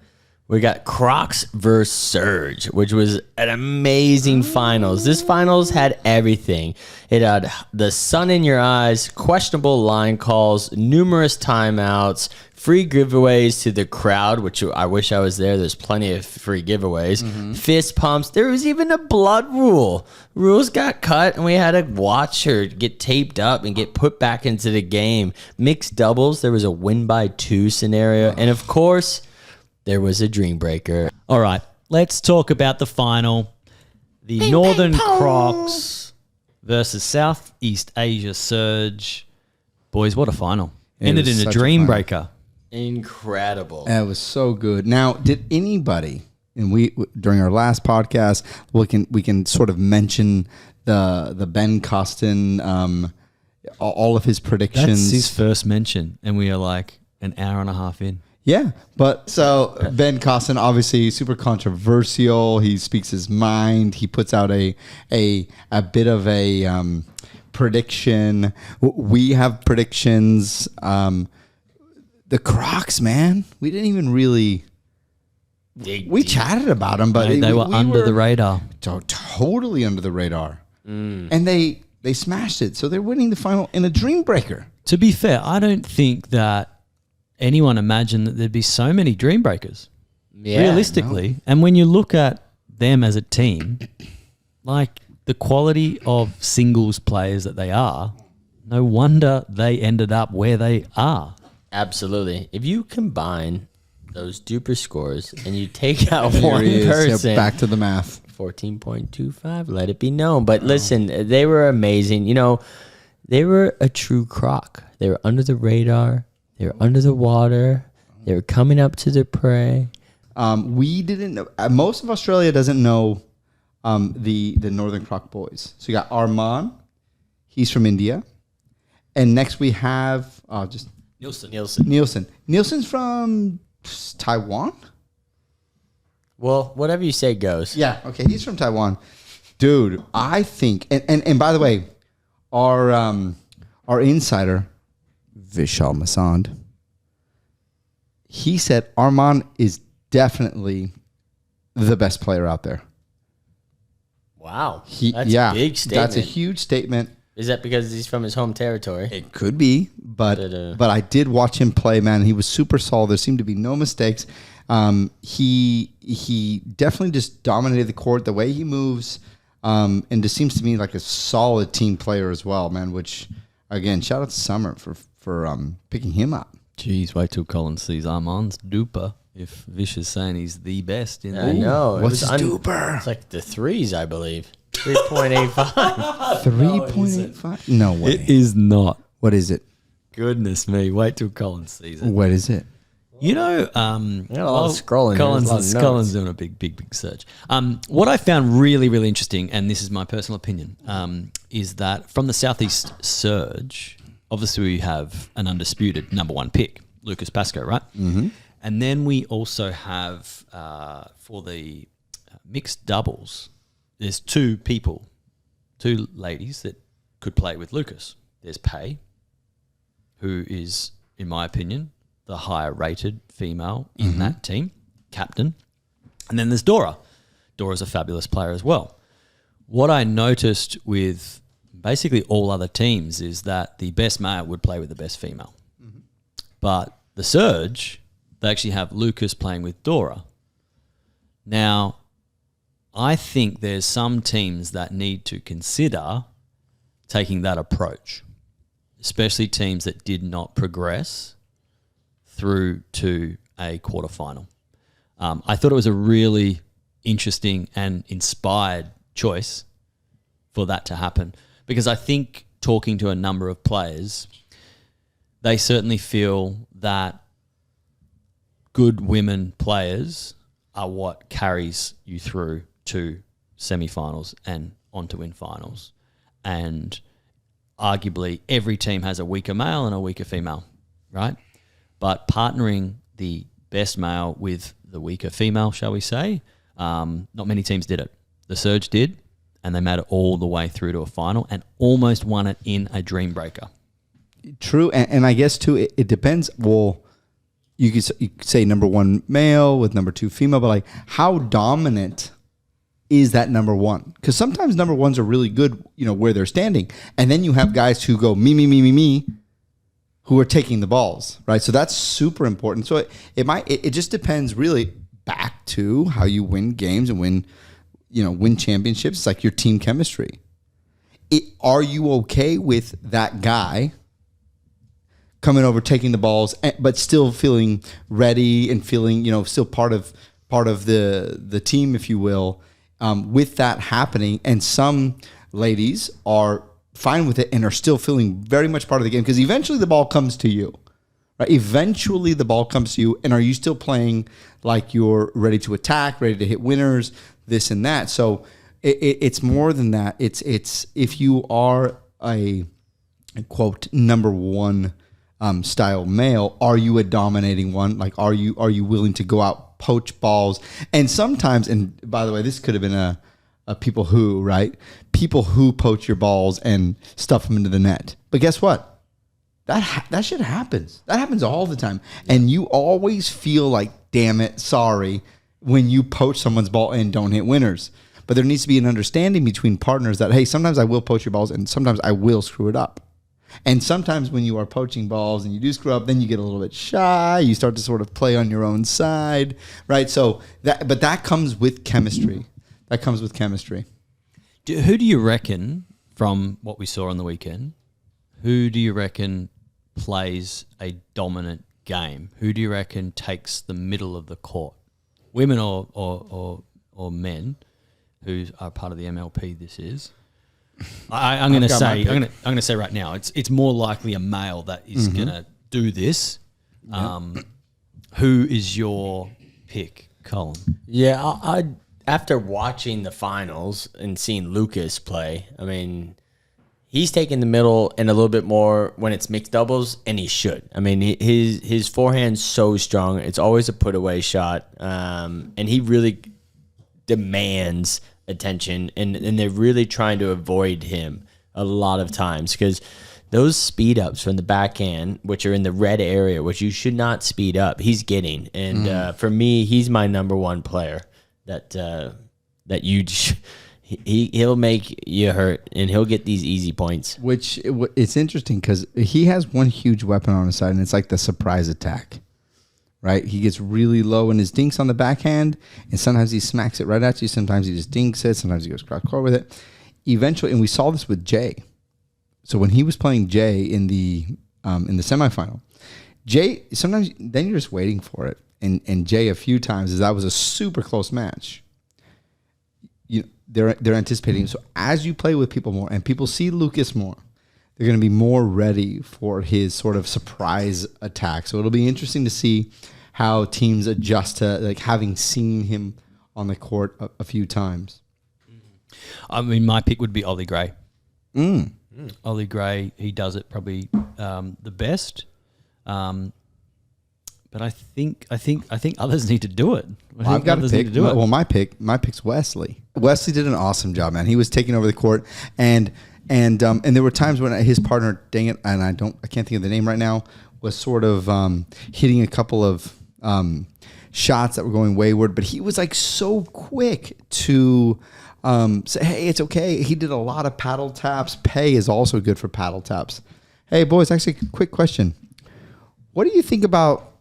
We got Crocs versus Surge, which was an amazing finals. This finals had everything. It had the sun in your eyes, questionable line calls, numerous timeouts, free giveaways to the crowd, which I wish I was there. There's plenty of free giveaways. Fist pumps. There was even a blood rule. Rules got cut, and we had to watch her get taped up and get put back into the game. Mixed doubles. There was a win by 2 scenario. And, of course, there was a dream breaker. All right, let's talk about the final. The Northern Crocs versus Southeast Asia Surge. Boys, what a final. It Ended was in a such a dream final. breaker. Incredible. It was so good. Now, did anybody, and we during our last podcast, we can sort of mention the Ben Costin, all of his predictions. That's his first mention, and we are like an hour and a half in. Yeah, but so Ben Costin, obviously super controversial. He speaks his mind. He puts out a bit of a prediction. We have predictions. The Crocs, man, we didn't even really. We chatted about them, but They were under the radar. Totally under the radar, and they smashed it. So they're winning the final in a dream breaker. To be fair, I don't think that anyone imagined that there'd be so many dream breakers. Yeah, realistically. And when you look at them as a team, like the quality of singles players that they are, no wonder they ended up where they are. absolutely. If you combine those duper scores and you take out Here one he is. person, Yeah, back to the math. 14.25, let it be known. But listen, they were amazing. You know, they were a true croc. They were under the radar. They were under the water. They were coming up to their prey. We didn't know. Most of Australia doesn't know the Northern Croc boys. So you got Arman. He's from India. And next we have just Nielsen. Nielsen's from Taiwan? Well, whatever you say goes. Yeah, okay, he's from Taiwan. Dude, I think and by the way, our insider, Vishal Masand, he said Arman is definitely the best player out there. Wow. That's a big statement. That's a huge statement. Is that because he's from his home territory? It could be, but I did watch him play, man. He was super solid. There seemed to be no mistakes. He definitely just dominated the court, the way he moves, and just seems to me like a solid team player as well, man. Which, again, shout out to Summer for picking him up. Jeez, wait till Colin sees Armand's duper. If Vish is saying he's the best in I know. What's his duper? It's like the threes, I believe. 3.85. 3.85? No way. It is not. What is it? Goodness me. Wait till Colin sees it. What is it? You know, a lot of scrolling. Colin's There's a lot of notes. doing a big search. What I found really, really interesting, and this is my personal opinion, is that from the Southeast Surge, obviously we have an undisputed number one pick, Lucas Pascoe, right? Mm-hmm. And then we also have, for the mixed doubles, there's two ladies that could play with Lucas. There's Pei, who is, in my opinion, the higher rated female in that team, captain. And then there's Dora. Dora's a fabulous player as well. What I noticed with basically all other teams is that the best male would play with the best female. Mm-hmm. But the Surge, they actually have Lucas playing with Dora. Now, I think there's some teams that need to consider taking that approach, especially teams that did not progress through to a quarterfinal. I thought it was a really interesting and inspired choice for that to happen, because I think talking to a number of players, they certainly feel that good women players are what carries you through to semifinals and on to win finals. And arguably every team has a weaker male and a weaker female, right? But partnering the best male with the weaker female, shall we say, not many teams did it. The Surge did, and they made it all the way through to a final and almost won it in a dream breaker. True, and I guess too, it depends. Well, you could say number one male with number two female, but like how dominant is that number one? Because sometimes number ones are really good, where they're standing, and then you have guys who go me, who are taking the balls, right? So that's super important. So it just depends really back to how you win games and win championships. It's like your team chemistry. Are you okay with that guy coming over, taking the balls, but still feeling ready and feeling, still part of the team, if you will, with that happening? And some ladies are fine with it and are still feeling very much part of the game, because eventually the ball comes to you, right? Eventually the ball comes to you, and are you still playing like you're ready to attack, ready to hit winners, this and that? So it's more than that. It's if you are a quote number one style male, are you a dominating one? Like, are you willing to go out, poach balls? And sometimes, and by the way, this could have been people who, right? People who poach your balls and stuff them into the net. But guess what? That shit happens. That happens all the time. And you always feel like, damn it, sorry, when you poach someone's ball and don't hit winners. But there needs to be an understanding between partners that, hey, sometimes I will poach your balls and sometimes I will screw it up. And sometimes when you are poaching balls and you do screw up, then you get a little bit shy. You start to sort of play on your own side, right? So that comes with chemistry. That comes with chemistry. Who do you reckon, from what we saw on the weekend, who do you reckon plays a dominant game? Who do you reckon takes the middle of the court? Women or men who are part of the MLP? This is. I'm going to say right now, it's more likely a male that is going to do this. Who is your pick, Colin? Yeah, I after watching the finals and seeing Lucas play, I mean, he's taking the middle and a little bit more when it's mixed doubles, and he should. I mean, his forehand's so strong. It's always a put away shot, and he really demands attention, and they're really trying to avoid him a lot of times because those speed ups from the backhand, which are in the red area, which you should not speed up, he's getting. And for me, he's my number one player that he'll make you hurt, and he'll get these easy points. Which it's interesting because he has one huge weapon on his side, and it's like the surprise attack. Right, he gets really low in his dinks on the backhand, and sometimes he smacks it right at you. Sometimes he just dinks it. Sometimes he goes cross court with it. Eventually, and we saw this with Jay. So when he was playing Jay in the semifinal, Jay sometimes then you're just waiting for it, and Jay a few times as that was a super close match. They're anticipating. So as you play with people more, and people see Lucas more, they're going to be more ready for his sort of surprise attack. So it'll be interesting to see how teams adjust to like having seen him on the court a few times. I mean, my pick would be Ollie Gray. Ollie Gray, he does it probably the best. But I think others need to do it. I've got to pick. Well, my pick's Wesley. Wesley did an awesome job, man. He was taking over the court, and there were times when his partner, dang it, and I can't think of the name right now, was sort of hitting a couple of shots that were going wayward, but he was like so quick to say, hey, it's okay. He did a lot of paddle taps. Pei is also good for paddle taps. Hey, boys, actually, quick question. What do you think about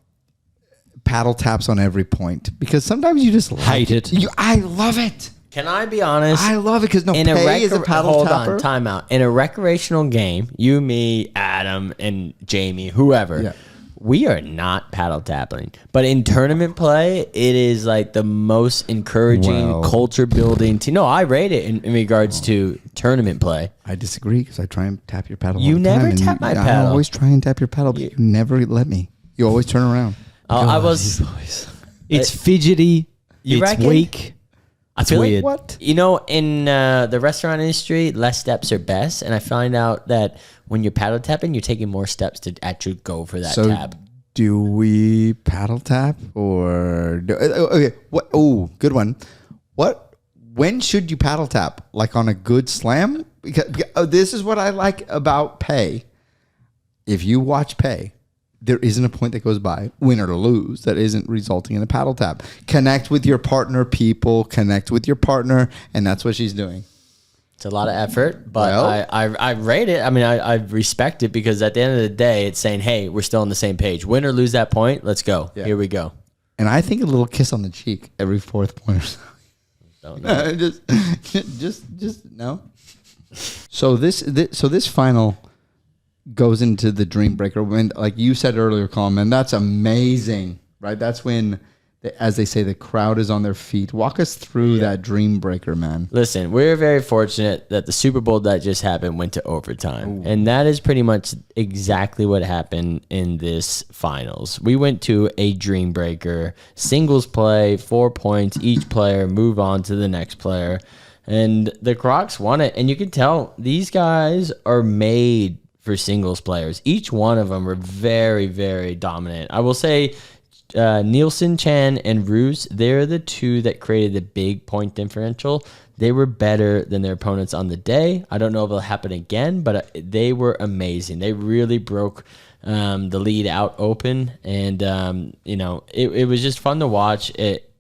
paddle taps on every point? Because sometimes you just hate it. I love it. Can I be honest? I love it because Pei is a paddle tapper. Hold on, time out. In a recreational game, you, me, Adam, and Jamie, whoever, we are not paddle tapping. But in tournament play, it is like the most encouraging, culture building. No, I rate it in regards to tournament play. I disagree because I try and tap your paddle. You all the never time, tap my paddle. I always try and tap your paddle, but you never let me. You always turn around. It's fidgety. You it's reckon? weak. I feel weird. like, what? You know, in the restaurant industry, less steps are best. And I find out that when you're paddle tapping, you're taking more steps to actually go for that tap. Do we paddle tap or... okay, what? Oh, good one. When should you paddle tap? Like on a good slam? Because this is what I like about Pei. If you watch Pei, there isn't a point that goes by, win or lose, that isn't resulting in a paddle tap. Connect with your partner, people. Connect with your partner, and that's what she's doing. It's a lot of effort, but I rate it. I mean, I respect it because at the end of the day, it's saying, hey, we're still on the same page. Win or lose that point, let's go. Yeah. Here we go. And I think a little kiss on the cheek every fourth point or so. Don't know. just no. So this final goes into the Dream Breaker when, like you said earlier, Colin, man, that's amazing, right? That's when, as they say, the crowd is on their feet. Walk us through that Dream Breaker, man. Listen, we're very fortunate that the Super Bowl that just happened went to overtime. Ooh. And that is pretty much exactly what happened in this finals. We went to a Dream Breaker, singles play, 4 points, each player move on to the next player. And the Crocs won it. And you can tell these guys are made for singles players. Each one of them are very, very dominant. I will say Nielsen, Chan, and Roos, they're the two that created the big point differential. They were better than their opponents on the day. I don't know if it'll happen again, but they were amazing. They really broke the lead out open, and it was just fun to watch.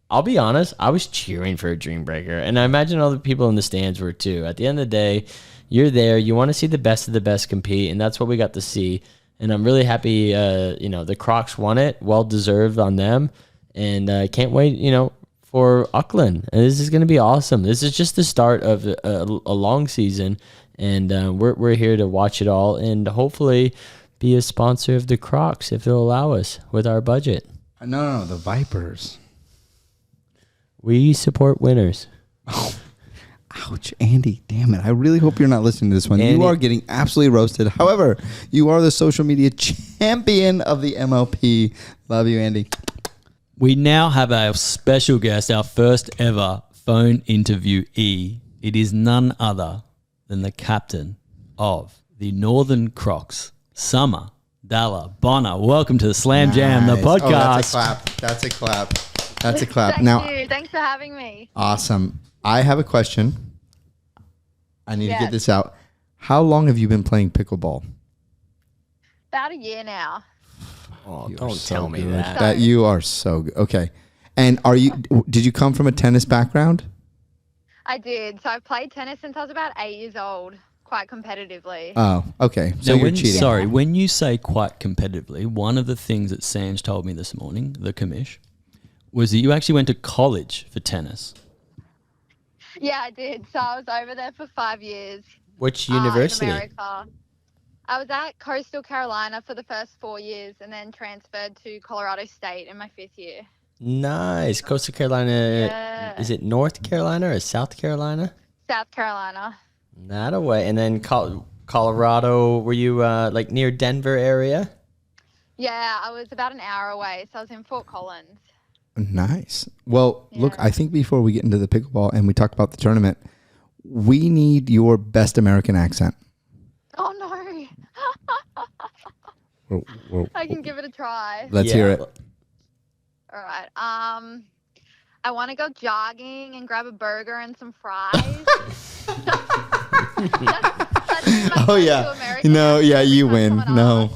I'll be honest, I was cheering for a Dream Breaker, and I imagine all the people in the stands were too. At the end of the day, you're there. You want to see the best of the best compete, and that's what we got to see. And I'm really happy, the Crocs won it. Well deserved on them, and I can't wait, for Auckland. And this is going to be awesome. This is just the start of a long season, and we're here to watch it all and hopefully be a sponsor of the Crocs if they'll allow us with our budget. No, the Vipers. We support winners. Oh, ouch, Andy. Damn it. I really hope you're not listening to this one. Andy. You are getting absolutely roasted. However, you are the social media champion of the MLP. Love you, Andy. We now have our special guest, our first ever phone interviewee. It is none other than the captain of the Northern Crocs, Summer Dalla Bonner. Welcome to the Slam Jam, the Nice. podcast. Oh, that's a clap. That's a clap. That's a clap. Thank you. Thanks for having me. Awesome. I have a question. I need to Yes. get this out. How long have you been playing pickleball? About a year now. Oh, You are don't so tell me good. that. That you are so good. Okay. And did you come from a tennis background? I did. So I played tennis since I was about 8 years old, quite competitively. Oh, okay. So Now, you're cheating. Sorry, when you say quite competitively, one of the things that Sanj told me this morning, the commish, was that you actually went to college for tennis. Yeah, I did. So I was over there for 5 years. Which In university? America. I was at Coastal Carolina for the first 4 years and then transferred to Colorado State in my 5th year. Nice. Coastal Carolina. Yeah. Is it North Carolina or South Carolina? South Carolina. Not away. And then Colorado, were you like near Denver area? Yeah, I was about an hour away. So I was in Fort Collins. Nice. Well, look, Yeah. I think before we get into the pickleball and we talk about the tournament, we need your best American accent. Oh, no. We're- I can give it a try. let's hear it. All right. I want to go jogging and grab a burger and some fries. That's Oh, yeah. No, yeah, you win. No,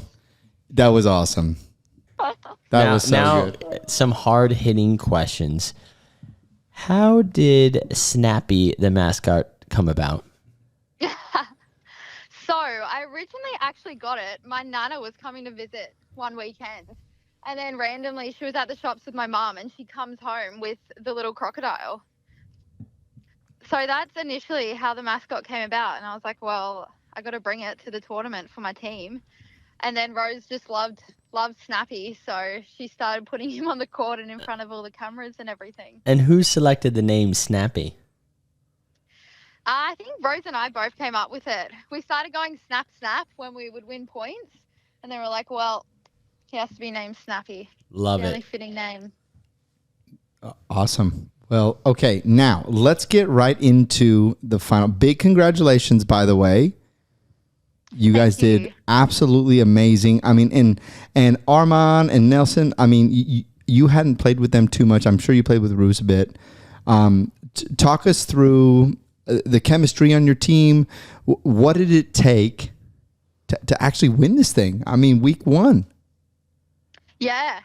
that was awesome. That was so good. Some hard hitting questions. How did Snappy the mascot come about? So I originally actually got it. My nana was coming to visit one weekend. And then randomly she was at the shops with my mum and she comes home with the little crocodile. So that's initially how the mascot came about. And I was like, well, I got to bring it to the tournament for my team. And then Rose just loved Snappy. So she started putting him on the court and in front of all the cameras and everything. And who selected the name Snappy? I think Rose and I both came up with it. We started going snap, snap when we would win points. And then we're like, well, he has to be named Snappy. Love The only it. fitting name. Awesome. Well, okay, now let's get right into the final. Big congratulations, by the way. You guys you. did absolutely amazing. I mean, and Armand and Nelson, I mean, you hadn't played with them too much. I'm sure you played with Roos a bit. Talk us through the chemistry on your team. What did it take to actually win this thing? I mean, week one. Yeah.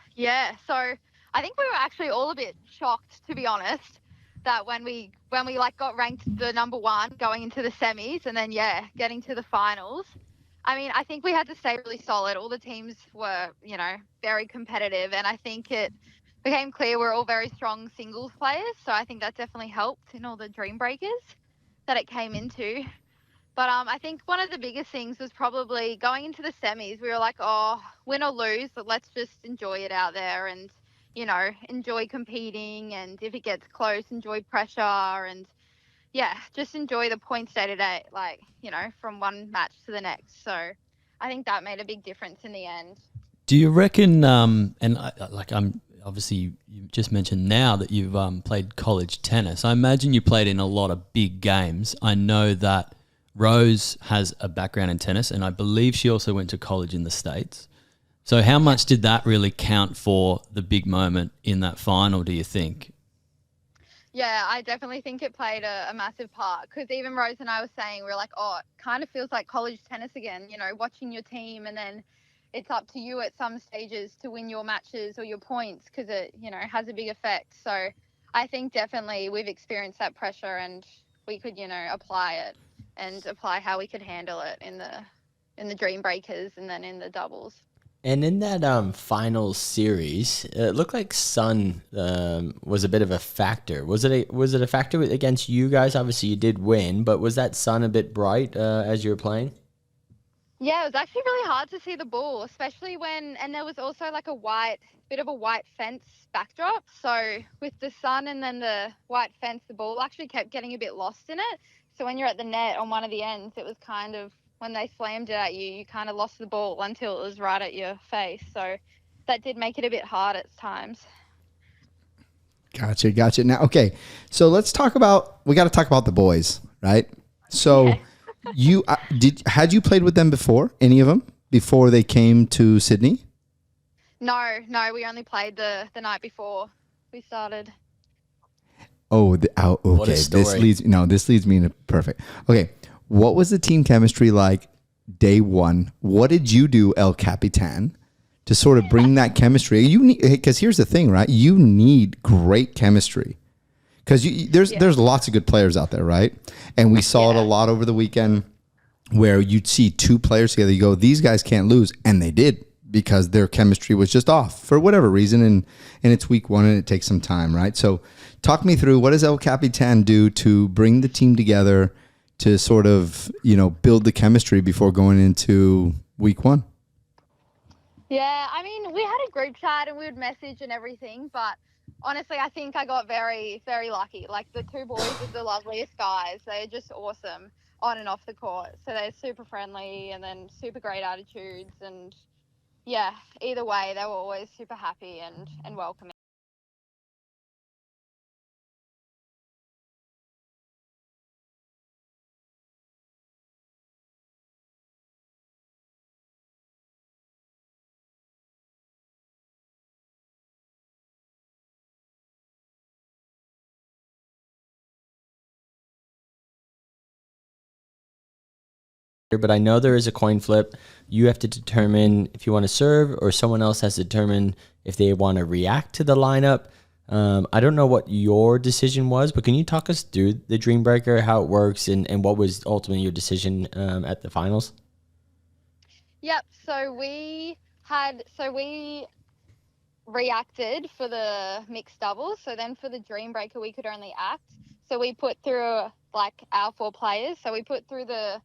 So I think we were actually all a bit shocked, to be honest, that when we like got ranked the number one going into the semis and then getting to the finals. I mean, I think we had to stay really solid. All the teams were, very competitive, and I think it became clear we're all very strong singles players. So I think that definitely helped in all the dream breakers that it came into. But I think one of the biggest things was probably going into the semis. We were like, oh, win or lose, but let's just enjoy it out there and, enjoy competing. And if it gets close, enjoy pressure and, just enjoy the points day to day, from one match to the next. So I think that made a big difference in the end. Do you reckon, I'm obviously you just mentioned now that you've played college tennis. I imagine you played in a lot of big games. I know that Rose has a background in tennis, and I believe she also went to college in the States. So how much did that really count for the big moment in that final, do you think? Yeah, I definitely think it played a massive part because even Rose and I were saying, we are like, oh, it kind of feels like college tennis again, watching your team and then it's up to you at some stages to win your matches or your points because it, has a big effect. So I think definitely we've experienced that pressure and we could, apply it and apply how we could handle it in the Dream Breakers and then in the doubles. And in that final series, it looked like sun was a bit of a factor. Was it a factor against you guys? Obviously, you did win, but was that sun a bit bright as you were playing? Yeah, it was actually really hard to see the ball, especially and there was also like bit of a white fence backdrop. So with the sun and then the white fence, the ball actually kept getting a bit lost in it. So when you're at the net on one of the ends, it was kind of, when they slammed it at you, you kind of lost the ball until it was right at your face. So that did make it a bit hard at times. Gotcha. Now, okay, so we got to talk about the boys, right? So Yeah. had you played with them before, any of them, before they came to Sydney? No, we only played the night before we started. Okay. What a story. This leads me into perfect. Okay. What was the team chemistry like day one? What did you do, El Capitan, to sort of bring that chemistry? Because here's the thing, right? You need great chemistry because there's lots of good players out there, right? And we saw it a lot over the weekend where you'd see two players together. You go, these guys can't lose, and they did because their chemistry was just off for whatever reason. And it's week one, and it takes some time, right? So, talk me through, what does El Capitan do to bring the team together to sort of, build the chemistry before going into week one? Yeah, I mean, we had a group chat and we would message and everything, but honestly, I think I got very, very lucky. Like, the two boys are the loveliest guys. They're just awesome on and off the court. So they're super friendly and then super great attitudes. And yeah, either way, they were always super happy and welcoming. But I know there is a coin flip. You have to determine if you want to serve, or someone else has to determine if they want to react to the lineup. I don't know what your decision was, but can you talk us through the Dream Breaker, how it works, and what was ultimately your decision at the finals? Yep. So we reacted for the mixed doubles. So then for the Dream Breaker, we could only act. So we put through like our 4 players. So we put through the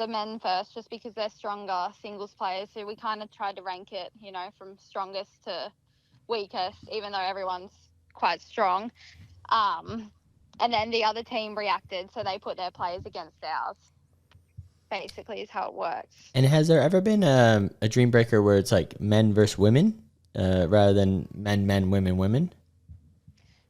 men first, just because they're stronger singles players. So we kind of tried to rank it, from strongest to weakest, even though everyone's quite strong. And then the other team reacted, so they put their players against ours. Basically, is how it works. And has there ever been a Dream Breaker where it's like men versus women rather than men, women?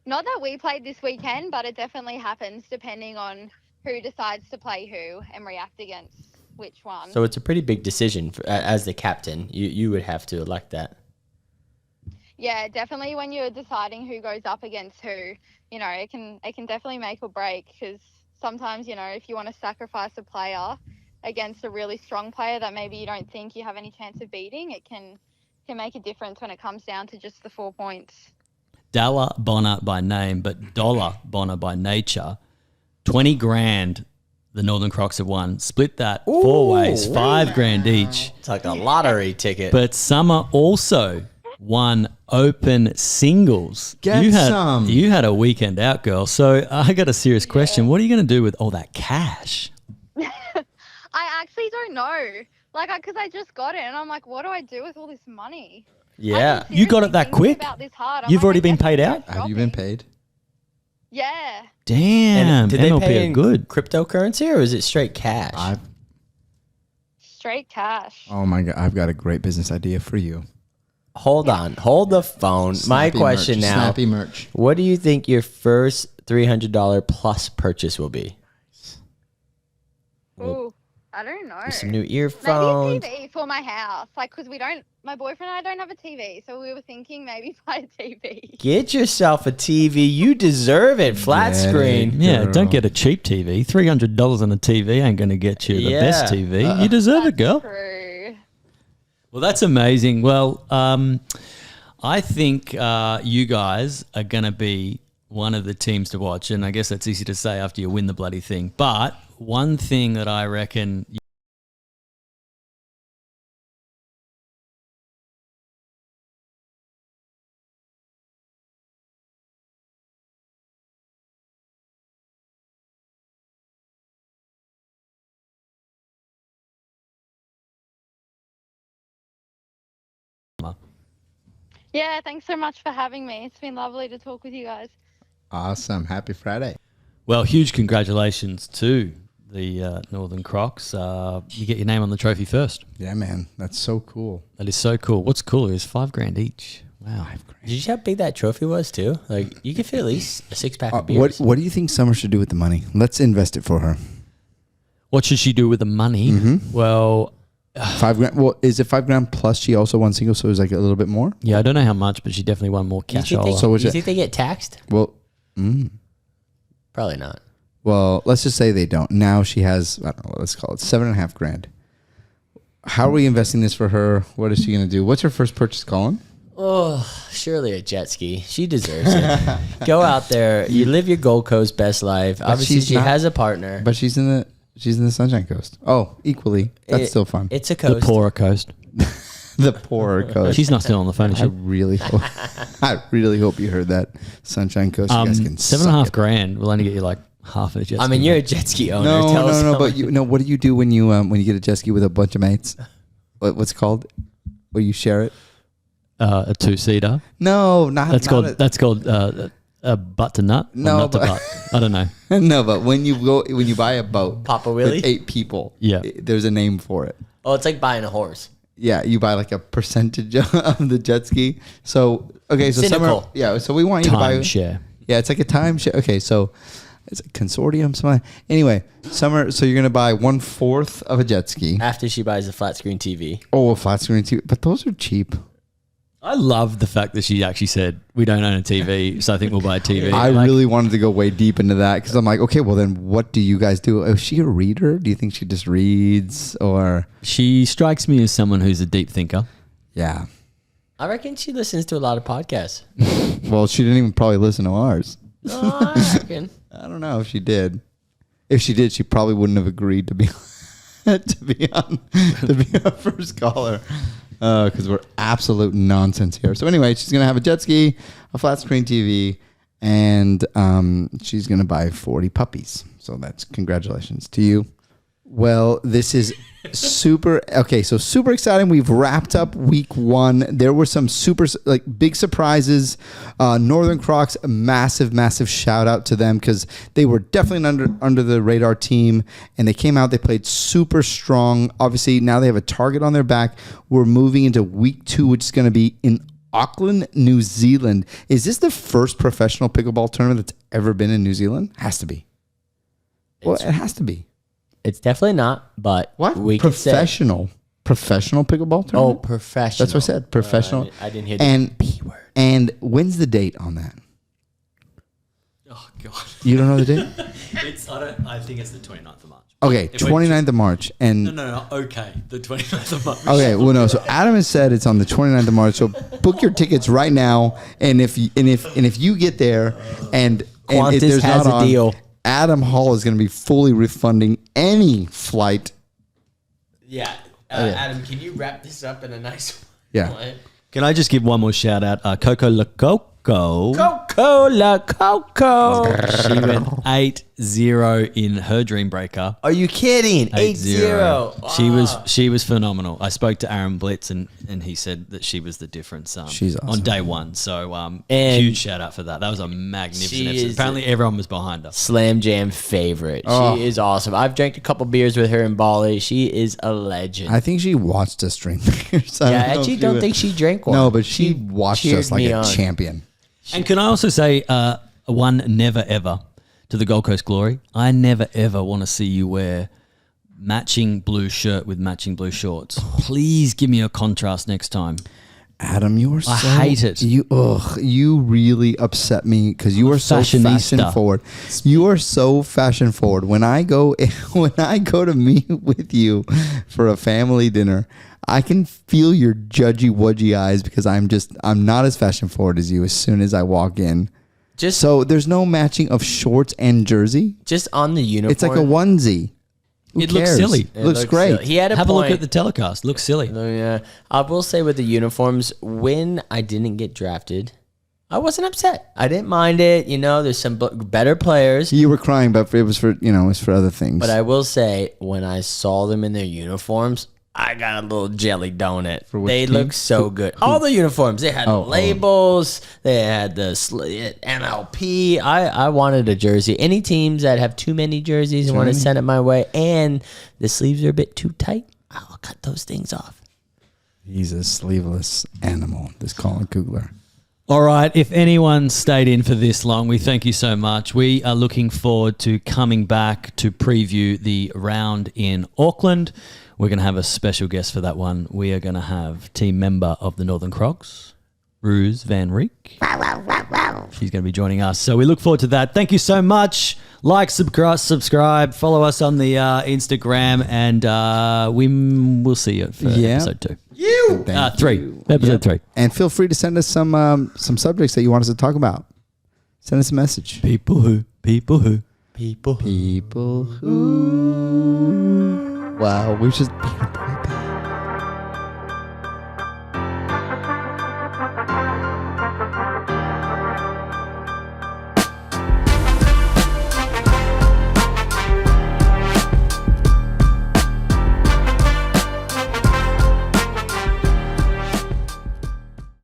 Not that we played this weekend, but it definitely happens depending on who decides to play who and react against which one. So it's a pretty big decision as the captain. You would have to elect that. Yeah, definitely. When you're deciding who goes up against who, it can definitely make or break, because sometimes, if you want to sacrifice a player against a really strong player that maybe you don't think you have any chance of beating, it can make a difference when it comes down to just the 4 points. Dalla Bonner by name, but Dollar Bonner by nature. 20 grand the Northern Crocs have won. Split that 4 ways, 5 grand each. It's like a lottery ticket. But Summer also won open singles. Get some. You had a weekend out, girl. So I got a serious question. What are you going to do with all that cash? I actually don't know. Because I just got it, and I'm like, what do I do with all this money? Yeah. You got it that Thinking quick? about this hard. You've already I been guess paid I'll out? go Have you been shopping. paid? Yeah. Damn. And did they MLP pay are in good. cryptocurrency, or is it straight cash? Straight cash. Oh my God, I've got a great business idea for you. Hold on. Hold the phone. My Snappy question merch, now. Snappy merch. What do you think your first $300 plus purchase will be? Ooh. I don't know. Some new Maybe earphones. a TV for my house, like, because my boyfriend and I don't have a TV, so we were thinking maybe buy a TV. Get yourself a TV. You deserve it. Flat Get it. screen. Yeah, Girl. don't get a cheap TV. $300 on a TV ain't going to get you the best Yeah. TV. You deserve it, girl. True. Well, that's amazing. Well, I think you guys are going to be one of the teams to watch, and I guess that's easy to say after you win the bloody thing. But one thing that I reckon Yeah, thanks so much for having me. It's been lovely to talk with you guys. Awesome. Happy Friday. Well, huge congratulations to the Northern Crocs. You get your name on the trophy first. Yeah, man. That's so cool. That is so cool. What's cool is $5,000 each. Wow. Did you see how big that trophy was too? Like you could fit at least a 6-pack of beers. What do you think Summer should do with the money? Let's invest it for her. What should she do with the money? Well, $5,000. Well, is it $5,000 plus she also won single, so it was like a little bit more? yeah, I don't know how much, but she definitely won more Do you cash. think, they, So was do you it- think they get taxed? Well, Probably not. well, let's just say they don't. Now she has, I don't know, let's call it $7,500. How are we investing this for her? What is she going to do? What's her first purchase, Colin? Oh, surely a jet ski. She deserves it. Go out there. You live your Gold Coast best life. Obviously, she's she not- has a partner. But she's in the Sunshine Coast. Oh, equally. That's It- still fun. It's a The coast. poorer coast. The poorer coast. She's not still on the phone, is I she? really hope you heard that. Sunshine Coast. You guys can $7,500 will only get you like half a jet I mean, ski. you're a jet ski owner. No, Tell us no, how but much- you know what do you do when you get a jet ski with a bunch of mates? What's it called? Where you share it? A two-seater. No, not That's not called a butt to nut. Or No, nut to but- butt. I don't know. no, but when you buy a boat, Papa Willie? with 8 people, Yeah. there's a name for it. Oh, it's like buying a horse. Yeah, you buy like a percentage of the jet ski. So okay, so Cynical. Summer, yeah, so we want you to buy. Timeshare. Yeah, it's like a timeshare. Okay, so it's a consortium. Something. Anyway, Summer, so you're gonna buy 1/4 of a jet ski. After she buys a flat screen TV. Oh, a flat screen TV, but those are cheap. I love the fact that she actually said, we don't own a TV, so I think we'll buy a TV. I Like, really wanted to go way deep into that because I'm like, okay, well then, what do you guys do? Is she a reader? Do you think she just reads, or She strikes me as someone who's a deep thinker. yeah? I reckon she listens to a lot of podcasts. Well, she didn't even probably listen to ours. Oh, I reckon. I don't know if she did. If she did, she probably wouldn't have agreed to be to be our first caller because we're absolute nonsense here. So anyway, she's gonna have a jet ski, a flat screen TV, and she's gonna buy 40 puppies. So that's congratulations to you. Well, this is super exciting. We've wrapped up week 1. There were some big surprises. Northern Crocs, a massive shout out to them because they were definitely an under the radar team, and they came out, they played super strong. Obviously now they have a target on their back. We're moving into week 2, which is going to be in Auckland, New Zealand. Is this the first professional pickleball tournament that's ever been in New Zealand? Has to be. Well, it has to be. It's definitely not, but What? we could say. Professional pickleball Oh, tournament? professional. That's what I said. Professional. I didn't hear the and P word. And when's the date on that? Oh, God. You don't know the date? I think it's the 29th of March. Okay, 29th of March. And No. Okay, the 29th of March. okay, well no. So Adam has said it's on the 29th of March. So book your tickets right now. And if you get there and Qantas if there's has not a on, deal. Adam Hall is going to be fully refunding any flight. Yeah. Okay. Adam, can you wrap this up in a nice Yeah. way? Can I just give one more shout out? Coco La Coco. Coca-Cola, Coco. She went 8-0 in her Dream Breaker. Are you kidding? 8-0. She was phenomenal. I spoke to Aaron Blitz and he said that she was the difference She's awesome. on day 1. So And huge shout out for that. That was a magnificent she episode. is- Apparently everyone was behind us. Slam Jam favorite. Oh. She is awesome. I've drank a couple beers with her in Bali. She is a legend. I think she watched us drink beers. I actually don't think she drank one. No, but she watched cheered us like me a on. champion. And can I also say one never ever to the Gold Coast Glory? I never ever want to see you wear matching blue shirt with matching blue shorts. Please give me a contrast next time. Adam, you are so... I hate it. You really upset me because you are so fashionista. fashion forward. You are so fashion forward. When I go to meet with you for a family dinner, I can feel your judgy wudgy eyes because I'm not as fashion forward as you as soon as I walk in. So there's no matching of shorts and jersey. Just on the uniform. It's like a onesie. Who It looks cares? silly. It looks great. silly. He had a Have point. a look at the telecast. Looks silly. Oh, yeah. I will say with the uniforms, when I didn't get drafted, I wasn't upset. I didn't mind it. You know, there's some better players. You were crying, but it was for other things. But I will say, when I saw them in their uniforms, I got a little jelly donut. which They team? look so good. All the uniforms. They had Oh, the labels. They had the MLP. I wanted a jersey. Any teams that have too many jerseys and want to send it my way, and the sleeves are a bit too tight, I'll cut those things off. He's a sleeveless animal, this Colin Kugler. All right. If anyone stayed in for this long, we thank you so much. We are looking forward to coming back to preview the round in Auckland. We're going to have a special guest for that one. We are going to have team member of the Northern Crocs, Ruse Van Reek. She's going to be joining us. So we look forward to that. Thank you so much. Like, subscribe, follow us on the Instagram, and we'll see you for episode 2. Thank 3. you. Episode 3. And feel free to send us some subjects that you want us to talk about. Send us a message. People who. People who. Wow, we're just